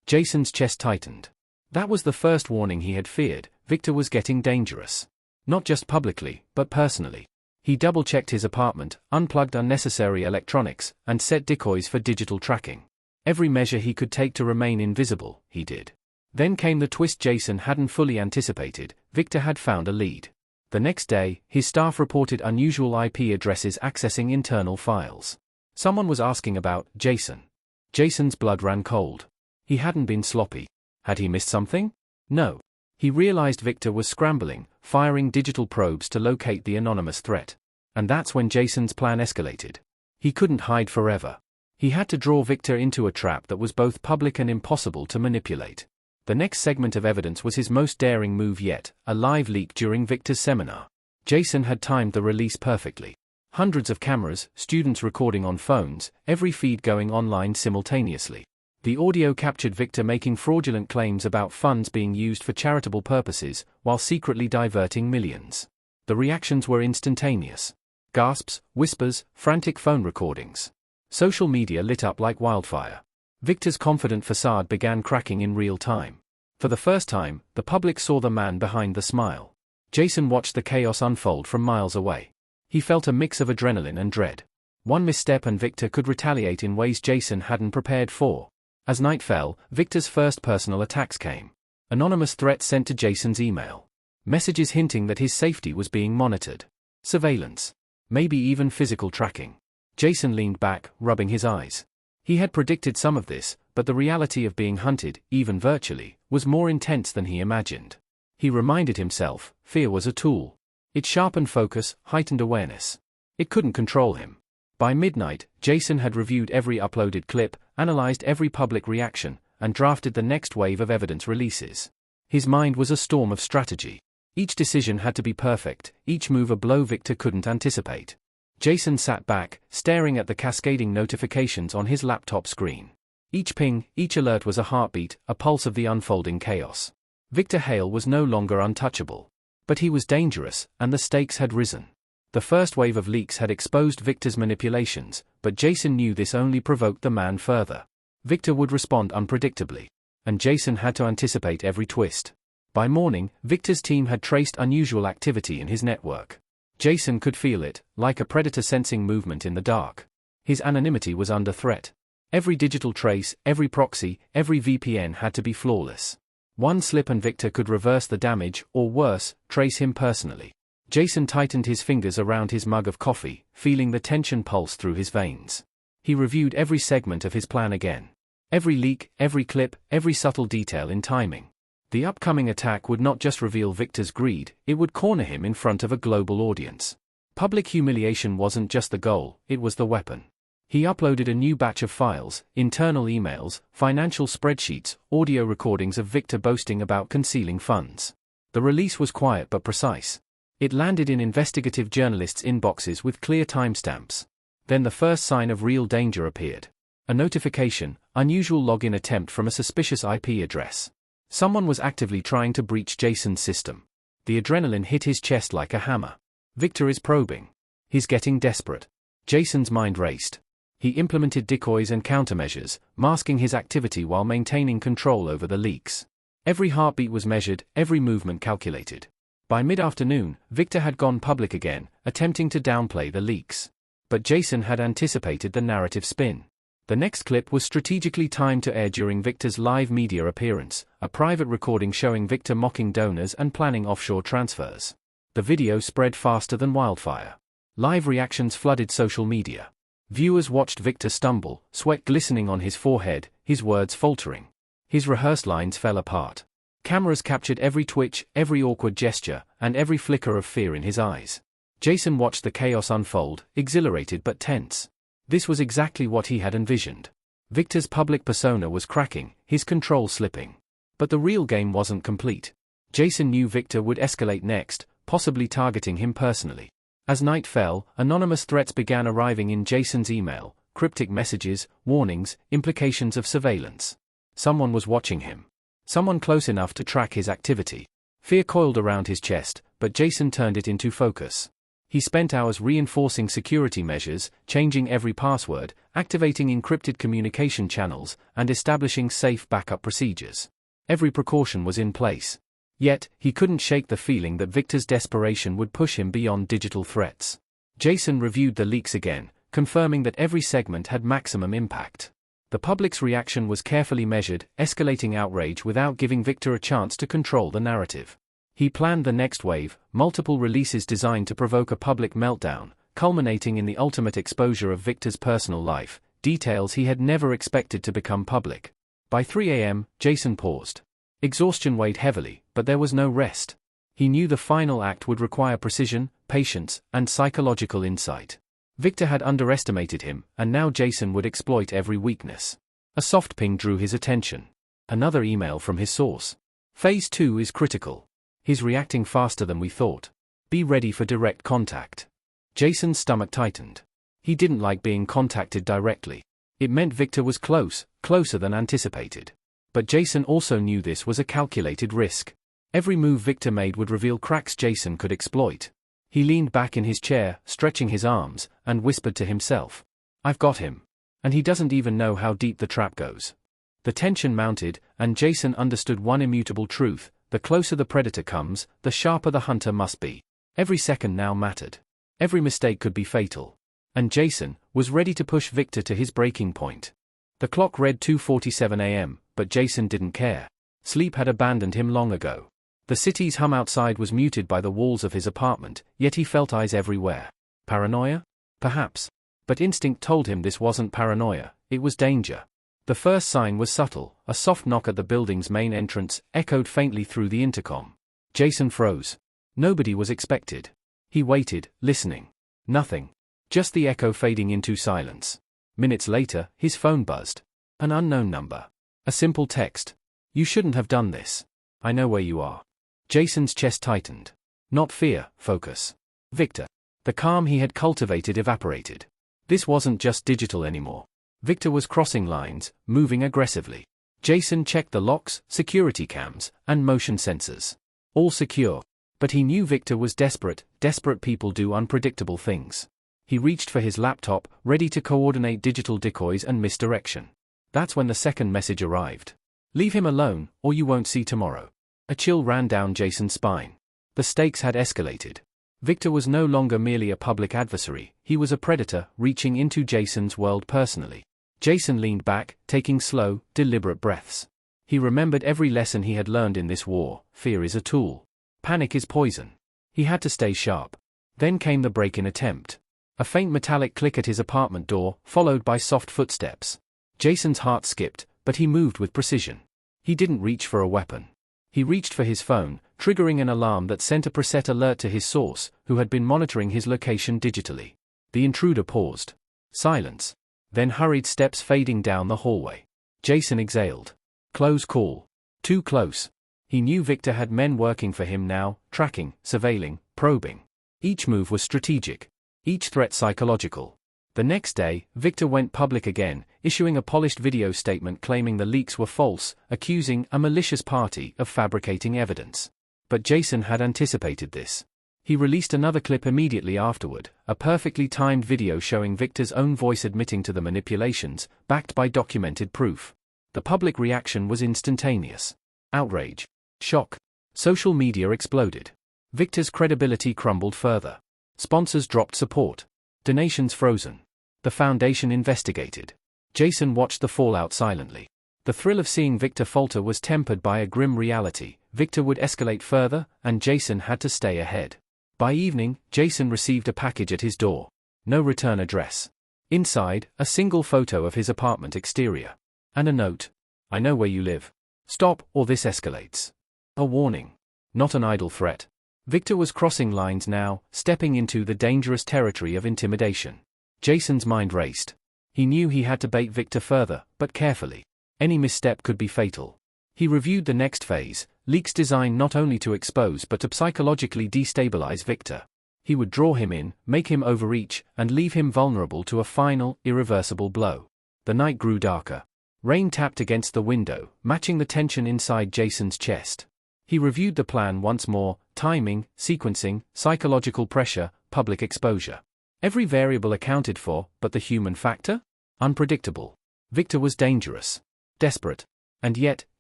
Jason's chest tightened. That was the first warning he had feared. Victor was getting dangerous. Not just publicly, but personally. He double-checked his apartment, unplugged unnecessary electronics, and set decoys for digital tracking. Every measure he could take to remain invisible, he did. Then came the twist Jason hadn't fully anticipated. Victor had found a lead. The next day, his staff reported unusual IP addresses accessing internal files. Someone was asking about Jason. Jason's blood ran cold. He hadn't been sloppy. Had he missed something? No. He realized Victor was scrambling, firing digital probes to locate the anonymous threat. And that's when Jason's plan escalated. He couldn't hide forever. He had to draw Victor into a trap that was both public and impossible to manipulate. The next segment of evidence was his most daring move yet, a live leak during Victor's seminar. Jason had timed the release perfectly. Hundreds of cameras, students recording on phones, every feed going online simultaneously. The audio captured Victor making fraudulent claims about funds being used for charitable purposes, while secretly diverting millions. The reactions were instantaneous. Gasps, whispers, frantic phone recordings. Social media lit up like wildfire. Victor's confident facade began cracking in real time. For the first time, the public saw the man behind the smile. Jason watched the chaos unfold from miles away. He felt a mix of adrenaline and dread. One misstep and Victor could retaliate in ways Jason hadn't prepared for. As night fell, Victor's first personal attacks came. Anonymous threats sent to Jason's email. Messages hinting that his safety was being monitored. Surveillance. Maybe even physical tracking. Jason leaned back, rubbing his eyes. He had predicted some of this, but the reality of being hunted, even virtually, was more intense than he imagined. He reminded himself, fear was a tool. It sharpened focus, heightened awareness. It couldn't control him. By midnight, Jason had reviewed every uploaded clip, analyzed every public reaction, and drafted the next wave of evidence releases. His mind was a storm of strategy. Each decision had to be perfect, each move a blow Victor couldn't anticipate. Jason sat back, staring at the cascading notifications on his laptop screen. Each ping, each alert was a heartbeat, a pulse of the unfolding chaos. Victor Hale was no longer untouchable. But he was dangerous, and the stakes had risen. The first wave of leaks had exposed Victor's manipulations, but Jason knew this only provoked the man further. Victor would respond unpredictably. And Jason had to anticipate every twist. By morning, Victor's team had traced unusual activity in his network. Jason could feel it, like a predator sensing movement in the dark. His anonymity was under threat. Every digital trace, every proxy, every VPN had to be flawless. One slip and Victor could reverse the damage, or worse, trace him personally. Jason tightened his fingers around his mug of coffee, feeling the tension pulse through his veins. He reviewed every segment of his plan again. Every leak, every clip, every subtle detail in timing. The upcoming attack would not just reveal Victor's greed, it would corner him in front of a global audience. Public humiliation wasn't just the goal, it was the weapon. He uploaded a new batch of files, internal emails, financial spreadsheets, audio recordings of Victor boasting about concealing funds. The release was quiet but precise. It landed in investigative journalists' inboxes with clear timestamps. Then the first sign of real danger appeared. A notification, unusual login attempt from a suspicious IP address. Someone was actively trying to breach Jason's system. The adrenaline hit his chest like a hammer. Victor is probing. He's getting desperate. Jason's mind raced. He implemented decoys and countermeasures, masking his activity while maintaining control over the leaks. Every heartbeat was measured, every movement calculated. By mid-afternoon, Victor had gone public again, attempting to downplay the leaks. But Jason had anticipated the narrative spin. The next clip was strategically timed to air during Victor's live media appearance, a private recording showing Victor mocking donors and planning offshore transfers. The video spread faster than wildfire. Live reactions flooded social media. Viewers watched Victor stumble, sweat glistening on his forehead, his words faltering. His rehearsed lines fell apart. Cameras captured every twitch, every awkward gesture, and every flicker of fear in his eyes. Jason watched the chaos unfold, exhilarated but tense. This was exactly what he had envisioned. Victor's public persona was cracking, his control slipping. But the real game wasn't complete. Jason knew Victor would escalate next, possibly targeting him personally. As night fell, anonymous threats began arriving in Jason's email, cryptic messages, warnings, implications of surveillance. Someone was watching him. Someone close enough to track his activity. Fear coiled around his chest, but Jason turned it into focus. He spent hours reinforcing security measures, changing every password, activating encrypted communication channels, and establishing safe backup procedures. Every precaution was in place. Yet, he couldn't shake the feeling that Victor's desperation would push him beyond digital threats. Jason reviewed the leaks again, confirming that every segment had maximum impact. The public's reaction was carefully measured, escalating outrage without giving Victor a chance to control the narrative. He planned the next wave, multiple releases designed to provoke a public meltdown, culminating in the ultimate exposure of Victor's personal life, details he had never expected to become public. By 3 a.m., Jason paused. Exhaustion weighed heavily, but there was no rest. He knew the final act would require precision, patience, and psychological insight. Victor had underestimated him, and now Jason would exploit every weakness. A soft ping drew his attention. Another email from his source. Phase 2 is critical. He's reacting faster than we thought. Be ready for direct contact. Jason's stomach tightened. He didn't like being contacted directly. It meant Victor was closer than anticipated. But Jason also knew this was a calculated risk. Every move Victor made would reveal cracks Jason could exploit. He leaned back in his chair, stretching his arms, and whispered to himself, "I've got him. And he doesn't even know how deep the trap goes." The tension mounted, and Jason understood one immutable truth: the closer the predator comes, the sharper the hunter must be. Every second now mattered. Every mistake could be fatal. And Jason was ready to push Victor to his breaking point. The clock read 2:47 a.m., but Jason didn't care. Sleep had abandoned him long ago. The city's hum outside was muted by the walls of his apartment, yet he felt eyes everywhere. Paranoia? Perhaps. But instinct told him this wasn't paranoia, it was danger. The first sign was subtle: a soft knock at the building's main entrance echoed faintly through the intercom. Jason froze. Nobody was expected. He waited, listening. Nothing. Just the echo fading into silence. Minutes later, his phone buzzed. An unknown number. A simple text. "You shouldn't have done this. I know where you are." Jason's chest tightened. Not fear, focus. Victor. The calm he had cultivated evaporated. This wasn't just digital anymore. Victor was crossing lines, moving aggressively. Jason checked the locks, security cams, and motion sensors. All secure. But he knew Victor was desperate. Desperate people do unpredictable things. He reached for his laptop, ready to coordinate digital decoys and misdirection. That's when the second message arrived. "Leave him alone, or you won't see tomorrow." A chill ran down Jason's spine. The stakes had escalated. Victor was no longer merely a public adversary, he was a predator, reaching into Jason's world personally. Jason leaned back, taking slow, deliberate breaths. He remembered every lesson he had learned in this war. Fear is a tool. Panic is poison. He had to stay sharp. Then came the break-in attempt. A faint metallic click at his apartment door, followed by soft footsteps. Jason's heart skipped, but he moved with precision. He didn't reach for a weapon. He reached for his phone, triggering an alarm that sent a preset alert to his source, who had been monitoring his location digitally. The intruder paused. Silence. Then hurried steps fading down the hallway. Jason exhaled. Close call. Too close. He knew Victor had men working for him now, tracking, surveilling, probing. Each move was strategic. Each threat psychological. The next day, Victor went public again, issuing a polished video statement claiming the leaks were false, accusing a malicious party of fabricating evidence. But Jason had anticipated this. He released another clip immediately afterward, a perfectly timed video showing Victor's own voice admitting to the manipulations, backed by documented proof. The public reaction was instantaneous. Outrage. Shock. Social media exploded. Victor's credibility crumbled further. Sponsors dropped support. Donations frozen. The foundation investigated. Jason watched the fallout silently. The thrill of seeing Victor falter was tempered by a grim reality. Victor would escalate further, and Jason had to stay ahead. By evening, Jason received a package at his door. No return address. Inside, a single photo of his apartment exterior. And a note. I know where you live. Stop, or this escalates. A warning. Not an idle threat. Victor was crossing lines now, stepping into the dangerous territory of intimidation. Jason's mind raced. He knew he had to bait Victor further, but carefully. Any misstep could be fatal. He reviewed the next phase, leaks designed not only to expose but to psychologically destabilize Victor. He would draw him in, make him overreach, and leave him vulnerable to a final, irreversible blow. The night grew darker. Rain tapped against the window, matching the tension inside Jason's chest. He reviewed the plan once more: timing, sequencing, psychological pressure, public exposure. Every variable accounted for, but the human factor? Unpredictable. Victor was dangerous. Desperate. And yet,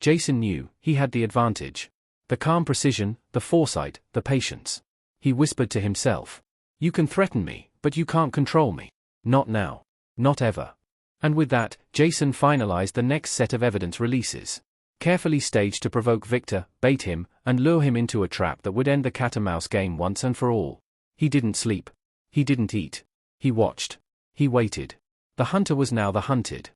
Jason knew, he had the advantage. The calm precision, the foresight, the patience. He whispered to himself. You can threaten me, but you can't control me. Not now. Not ever. And with that, Jason finalized the next set of evidence releases. Carefully staged to provoke Victor, bait him, and lure him into a trap that would end the cat-and-mouse game once and for all. He didn't sleep. He didn't eat. He watched. He waited. The hunter was now the hunted.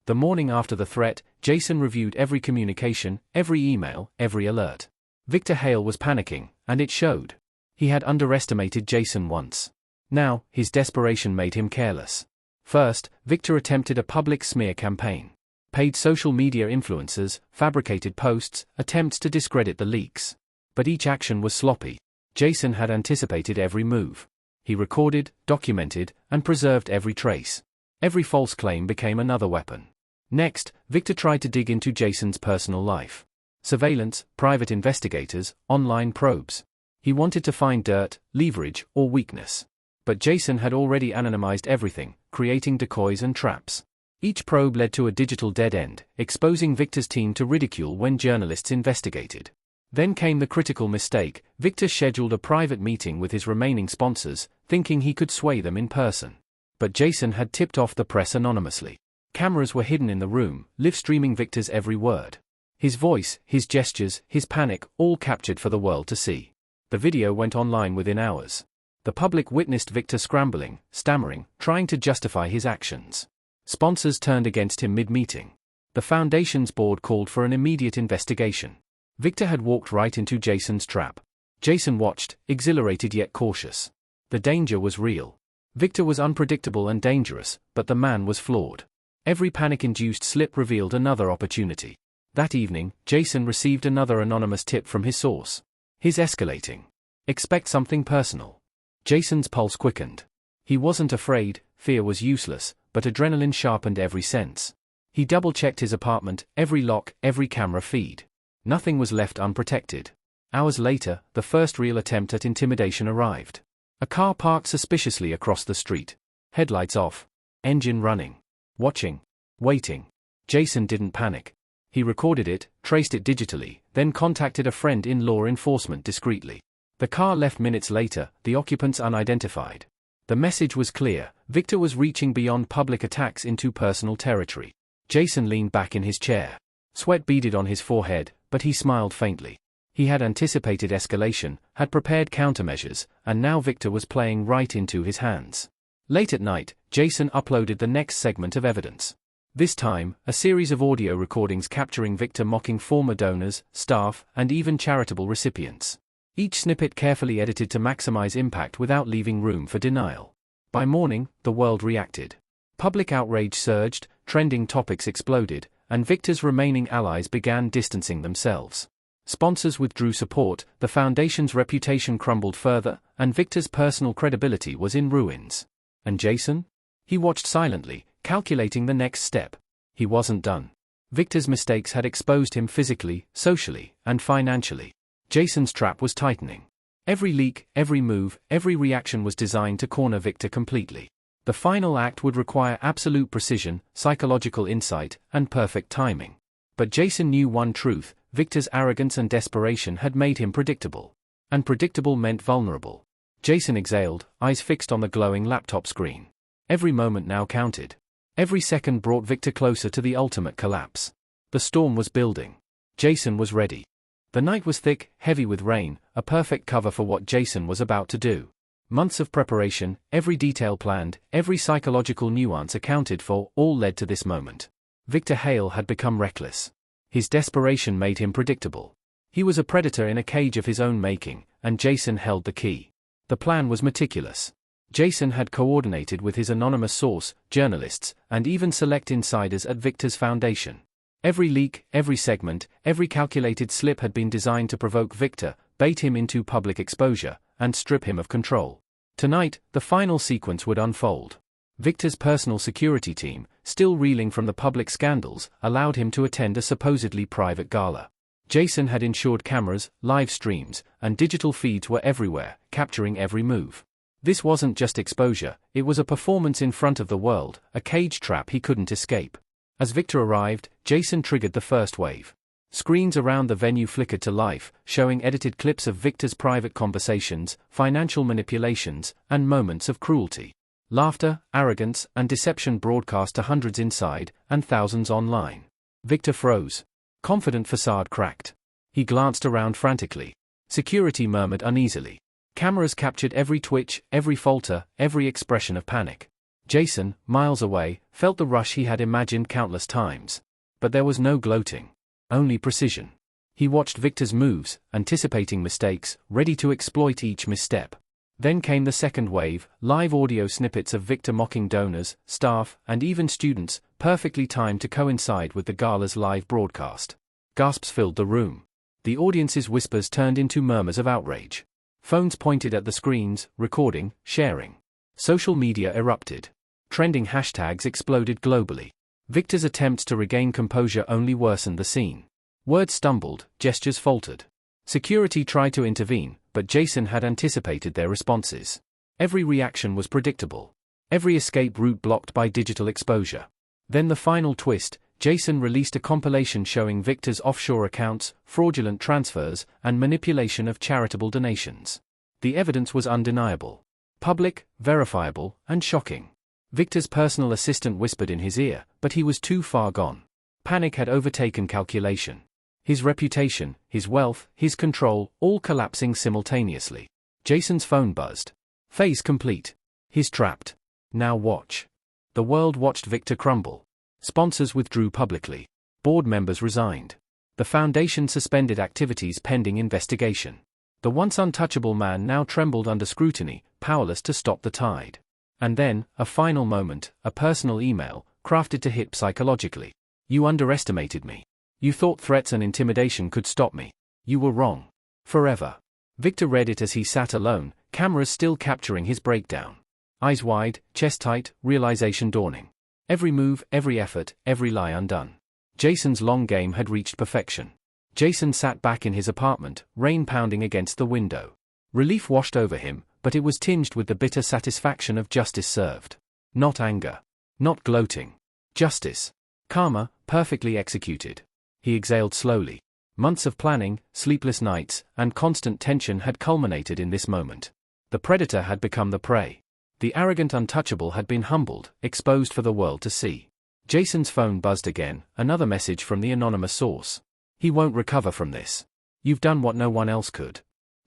The morning after the threat, Jason reviewed every communication, every email, every alert. Victor Hale was panicking, and it showed. He had underestimated Jason once. Now, his desperation made him careless. First, Victor attempted a public smear campaign. Paid social media influencers, fabricated posts, attempts to discredit the leaks. But each action was sloppy. Jason had anticipated every move. He recorded, documented, and preserved every trace. Every false claim became another weapon. Next, Victor tried to dig into Jason's personal life. Surveillance, private investigators, online probes. He wanted to find dirt, leverage, or weakness. But Jason had already anonymized everything, creating decoys and traps. Each probe led to a digital dead end, exposing Victor's team to ridicule when journalists investigated. Then came the critical mistake. Victor scheduled a private meeting with his remaining sponsors, thinking he could sway them in person. But Jason had tipped off the press anonymously. Cameras were hidden in the room, live-streaming Victor's every word. His voice, his gestures, his panic, all captured for the world to see. The video went online within hours. The public witnessed Victor scrambling, stammering, trying to justify his actions. Sponsors turned against him mid-meeting. The foundation's board called for an immediate investigation. Victor had walked right into Jason's trap. Jason watched, exhilarated yet cautious. The danger was real. Victor was unpredictable and dangerous, but the man was flawed. Every panic-induced slip revealed another opportunity. That evening, Jason received another anonymous tip from his source. He's escalating. Expect something personal. Jason's pulse quickened. He wasn't afraid, fear was useless, but adrenaline sharpened every sense. He double-checked his apartment, every lock, every camera feed. Nothing was left unprotected. Hours later, the first real attempt at intimidation arrived. A car parked suspiciously across the street. Headlights off. Engine running. Watching. Waiting. Jason didn't panic. He recorded it, traced it digitally, then contacted a friend in law enforcement discreetly. The car left minutes later, the occupants unidentified. The message was clear: Victor was reaching beyond public attacks into personal territory. Jason leaned back in his chair. Sweat beaded on his forehead, but he smiled faintly. He had anticipated escalation, had prepared countermeasures, and now Victor was playing right into his hands. Late at night, Jason uploaded the next segment of evidence. This time, a series of audio recordings capturing Victor mocking former donors, staff, and even charitable recipients. Each snippet carefully edited to maximize impact without leaving room for denial. By morning, the world reacted. Public outrage surged, trending topics exploded, and Victor's remaining allies began distancing themselves. Sponsors withdrew support, the foundation's reputation crumbled further, and Victor's personal credibility was in ruins. And Jason? He watched silently, calculating the next step. He wasn't done. Victor's mistakes had exposed him physically, socially, and financially. Jason's trap was tightening. Every leak, every move, every reaction was designed to corner Victor completely. The final act would require absolute precision, psychological insight, and perfect timing. But Jason knew one truth: Victor's arrogance and desperation had made him predictable. And predictable meant vulnerable. Jason exhaled, eyes fixed on the glowing laptop screen. Every moment now counted. Every second brought Victor closer to the ultimate collapse. The storm was building. Jason was ready. The night was thick, heavy with rain, a perfect cover for what Jason was about to do. Months of preparation, every detail planned, every psychological nuance accounted for, all led to this moment. Victor Hale had become reckless. His desperation made him predictable. He was a predator in a cage of his own making, and Jason held the key. The plan was meticulous. Jason had coordinated with his anonymous source, journalists, and even select insiders at Victor's foundation. Every leak, every segment, every calculated slip had been designed to provoke Victor, bait him into public exposure, and strip him of control. Tonight, the final sequence would unfold. Victor's personal security team, still reeling from the public scandals, allowed him to attend a supposedly private gala. Jason had ensured cameras, live streams, and digital feeds were everywhere, capturing every move. This wasn't just exposure, it was a performance in front of the world, a cage trap he couldn't escape. As Victor arrived, Jason triggered the first wave. Screens around the venue flickered to life, showing edited clips of Victor's private conversations, financial manipulations, and moments of cruelty. Laughter, arrogance, and deception broadcast to hundreds inside, and thousands online. Victor froze. Confident facade cracked. He glanced around frantically. Security murmured uneasily. Cameras captured every twitch, every falter, every expression of panic. Jason, miles away, felt the rush he had imagined countless times. But there was no gloating. Only precision. He watched Victor's moves, anticipating mistakes, ready to exploit each misstep. Then came the second wave, live audio snippets of Victor mocking donors, staff, and even students, perfectly timed to coincide with the gala's live broadcast. Gasps filled the room. The audience's whispers turned into murmurs of outrage. Phones pointed at the screens, recording, sharing. Social media erupted. Trending hashtags exploded globally. Victor's attempts to regain composure only worsened the scene. Words stumbled, gestures faltered. Security tried to intervene, but Jason had anticipated their responses. Every reaction was predictable. Every escape route blocked by digital exposure. Then the final twist: Jason released a compilation showing Victor's offshore accounts, fraudulent transfers, and manipulation of charitable donations. The evidence was undeniable. Public, verifiable, and shocking. Victor's personal assistant whispered in his ear, but he was too far gone. Panic had overtaken calculation. His reputation, his wealth, his control, all collapsing simultaneously. Jason's phone buzzed. Phase complete. He's trapped. Now watch. The world watched Victor crumble. Sponsors withdrew publicly. Board members resigned. The foundation suspended activities pending investigation. The once untouchable man now trembled under scrutiny, powerless to stop the tide. And then, a final moment, a personal email, crafted to hit psychologically. You underestimated me. You thought threats and intimidation could stop me. You were wrong. Forever. Victor read it as he sat alone, cameras still capturing his breakdown. Eyes wide, chest tight, realization dawning. Every move, every effort, every lie undone. Jason's long game had reached perfection. Jason sat back in his apartment, rain pounding against the window. Relief washed over him, but it was tinged with the bitter satisfaction of justice served. Not anger. Not gloating. Justice. Karma, perfectly executed. He exhaled slowly. Months of planning, sleepless nights, and constant tension had culminated in this moment. The predator had become the prey. The arrogant untouchable had been humbled, exposed for the world to see. Jason's phone buzzed again, another message from the anonymous source. He won't recover from this. You've done what no one else could.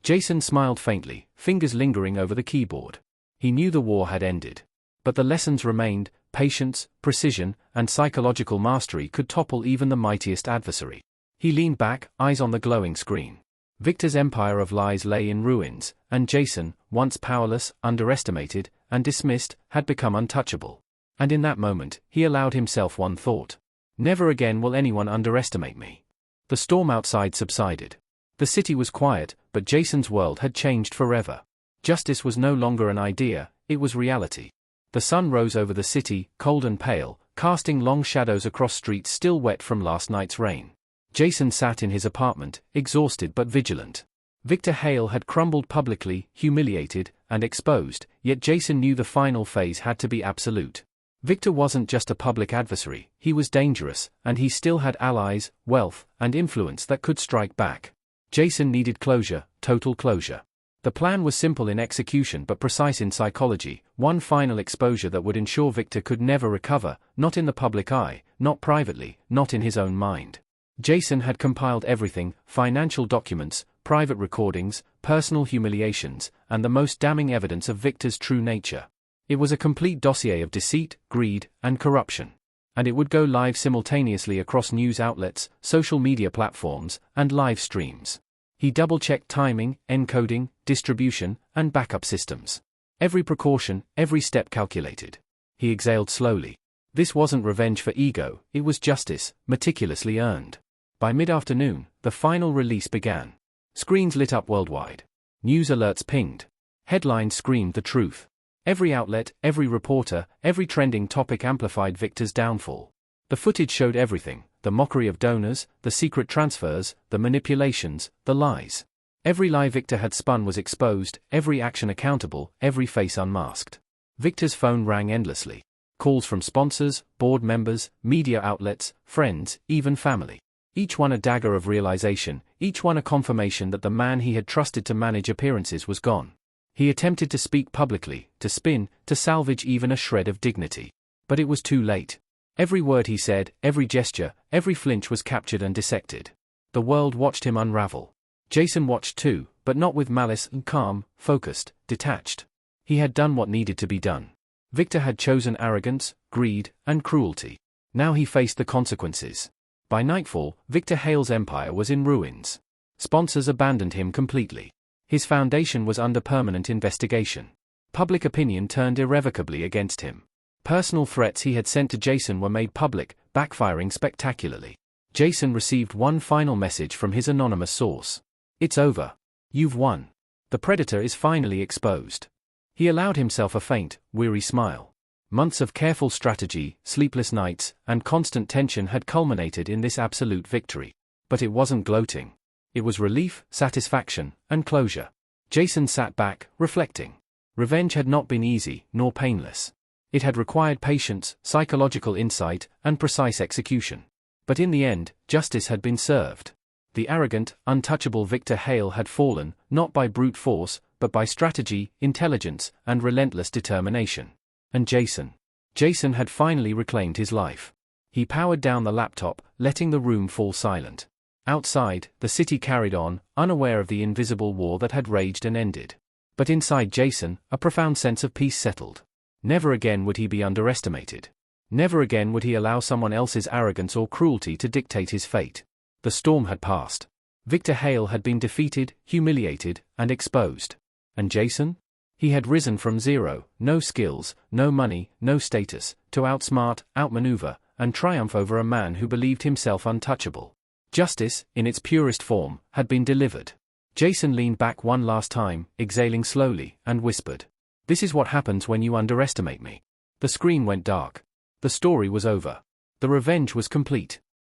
Jason smiled faintly, fingers lingering over the keyboard. He knew the war had ended. But the lessons remained: patience, precision, and psychological mastery could topple even the mightiest adversary. He leaned back, eyes on the glowing screen. Victor's empire of lies lay in ruins, and Jason, once powerless, underestimated, and dismissed, had become untouchable. And in that moment, he allowed himself one thought. Never again will anyone underestimate me. The storm outside subsided. The city was quiet, but Jason's world had changed forever. Justice was no longer an idea, it was reality. The sun rose over the city, cold and pale, casting long shadows across streets still wet from last night's rain. Jason sat in his apartment, exhausted but vigilant. Victor Hale had crumbled publicly, humiliated, and exposed, yet Jason knew the final phase had to be absolute. Victor wasn't just a public adversary, he was dangerous, and he still had allies, wealth, and influence that could strike back. Jason needed closure, total closure. The plan was simple in execution but precise in psychology: one final exposure that would ensure Victor could never recover, not in the public eye, not privately, not in his own mind. Jason had compiled everything: financial documents, private recordings, personal humiliations, and the most damning evidence of Victor's true nature. It was a complete dossier of deceit, greed, and corruption. And it would go live simultaneously across news outlets, social media platforms, and live streams. He double-checked timing, encoding, distribution, and backup systems. Every precaution, every step calculated. He exhaled slowly. This wasn't revenge for ego, it was justice, meticulously earned. By mid-afternoon, the final release began. Screens lit up worldwide. News alerts pinged. Headlines screamed the truth. Every outlet, every reporter, every trending topic amplified Victor's downfall. The footage showed everything: the mockery of donors, the secret transfers, the manipulations, the lies. Every lie Victor had spun was exposed, every action accountable, every face unmasked. Victor's phone rang endlessly. Calls from sponsors, board members, media outlets, friends, even family. Each one a dagger of realization, each one a confirmation that the man he had trusted to manage appearances was gone. He attempted to speak publicly, to spin, to salvage even a shred of dignity. But it was too late. Every word he said, every gesture, every flinch was captured and dissected. The world watched him unravel. Jason watched too, but not with malice, and calm, focused, detached. He had done what needed to be done. Victor had chosen arrogance, greed, and cruelty. Now he faced the consequences. By nightfall, Victor Hale's empire was in ruins. Sponsors abandoned him completely. His foundation was under permanent investigation. Public opinion turned irrevocably against him. Personal threats he had sent to Jason were made public, backfiring spectacularly. Jason received one final message from his anonymous source. It's over. You've won. The predator is finally exposed. He allowed himself a faint, weary smile. Months of careful strategy, sleepless nights, and constant tension had culminated in this absolute victory. But it wasn't gloating. It was relief, satisfaction, and closure. Jason sat back, reflecting. Revenge had not been easy, nor painless. It had required patience, psychological insight, and precise execution. But in the end, justice had been served. The arrogant, untouchable Victor Hale had fallen, not by brute force, but by strategy, intelligence, and relentless determination. And Jason had finally reclaimed his life. He powered down the laptop, letting the room fall silent. Outside, the city carried on, unaware of the invisible war that had raged and ended. But inside Jason, a profound sense of peace settled. Never again would he be underestimated. Never again would he allow someone else's arrogance or cruelty to dictate his fate. The storm had passed. Victor Hale had been defeated, humiliated, and exposed. And Jason? He had risen from zero: no skills, no money, no status, to outsmart, outmaneuver, and triumph over a man who believed himself untouchable. Justice, in its purest form, had been delivered. Jason leaned back one last time, exhaling slowly, and whispered, "This is what happens when you underestimate me." The screen went dark. The story was over. The revenge was complete.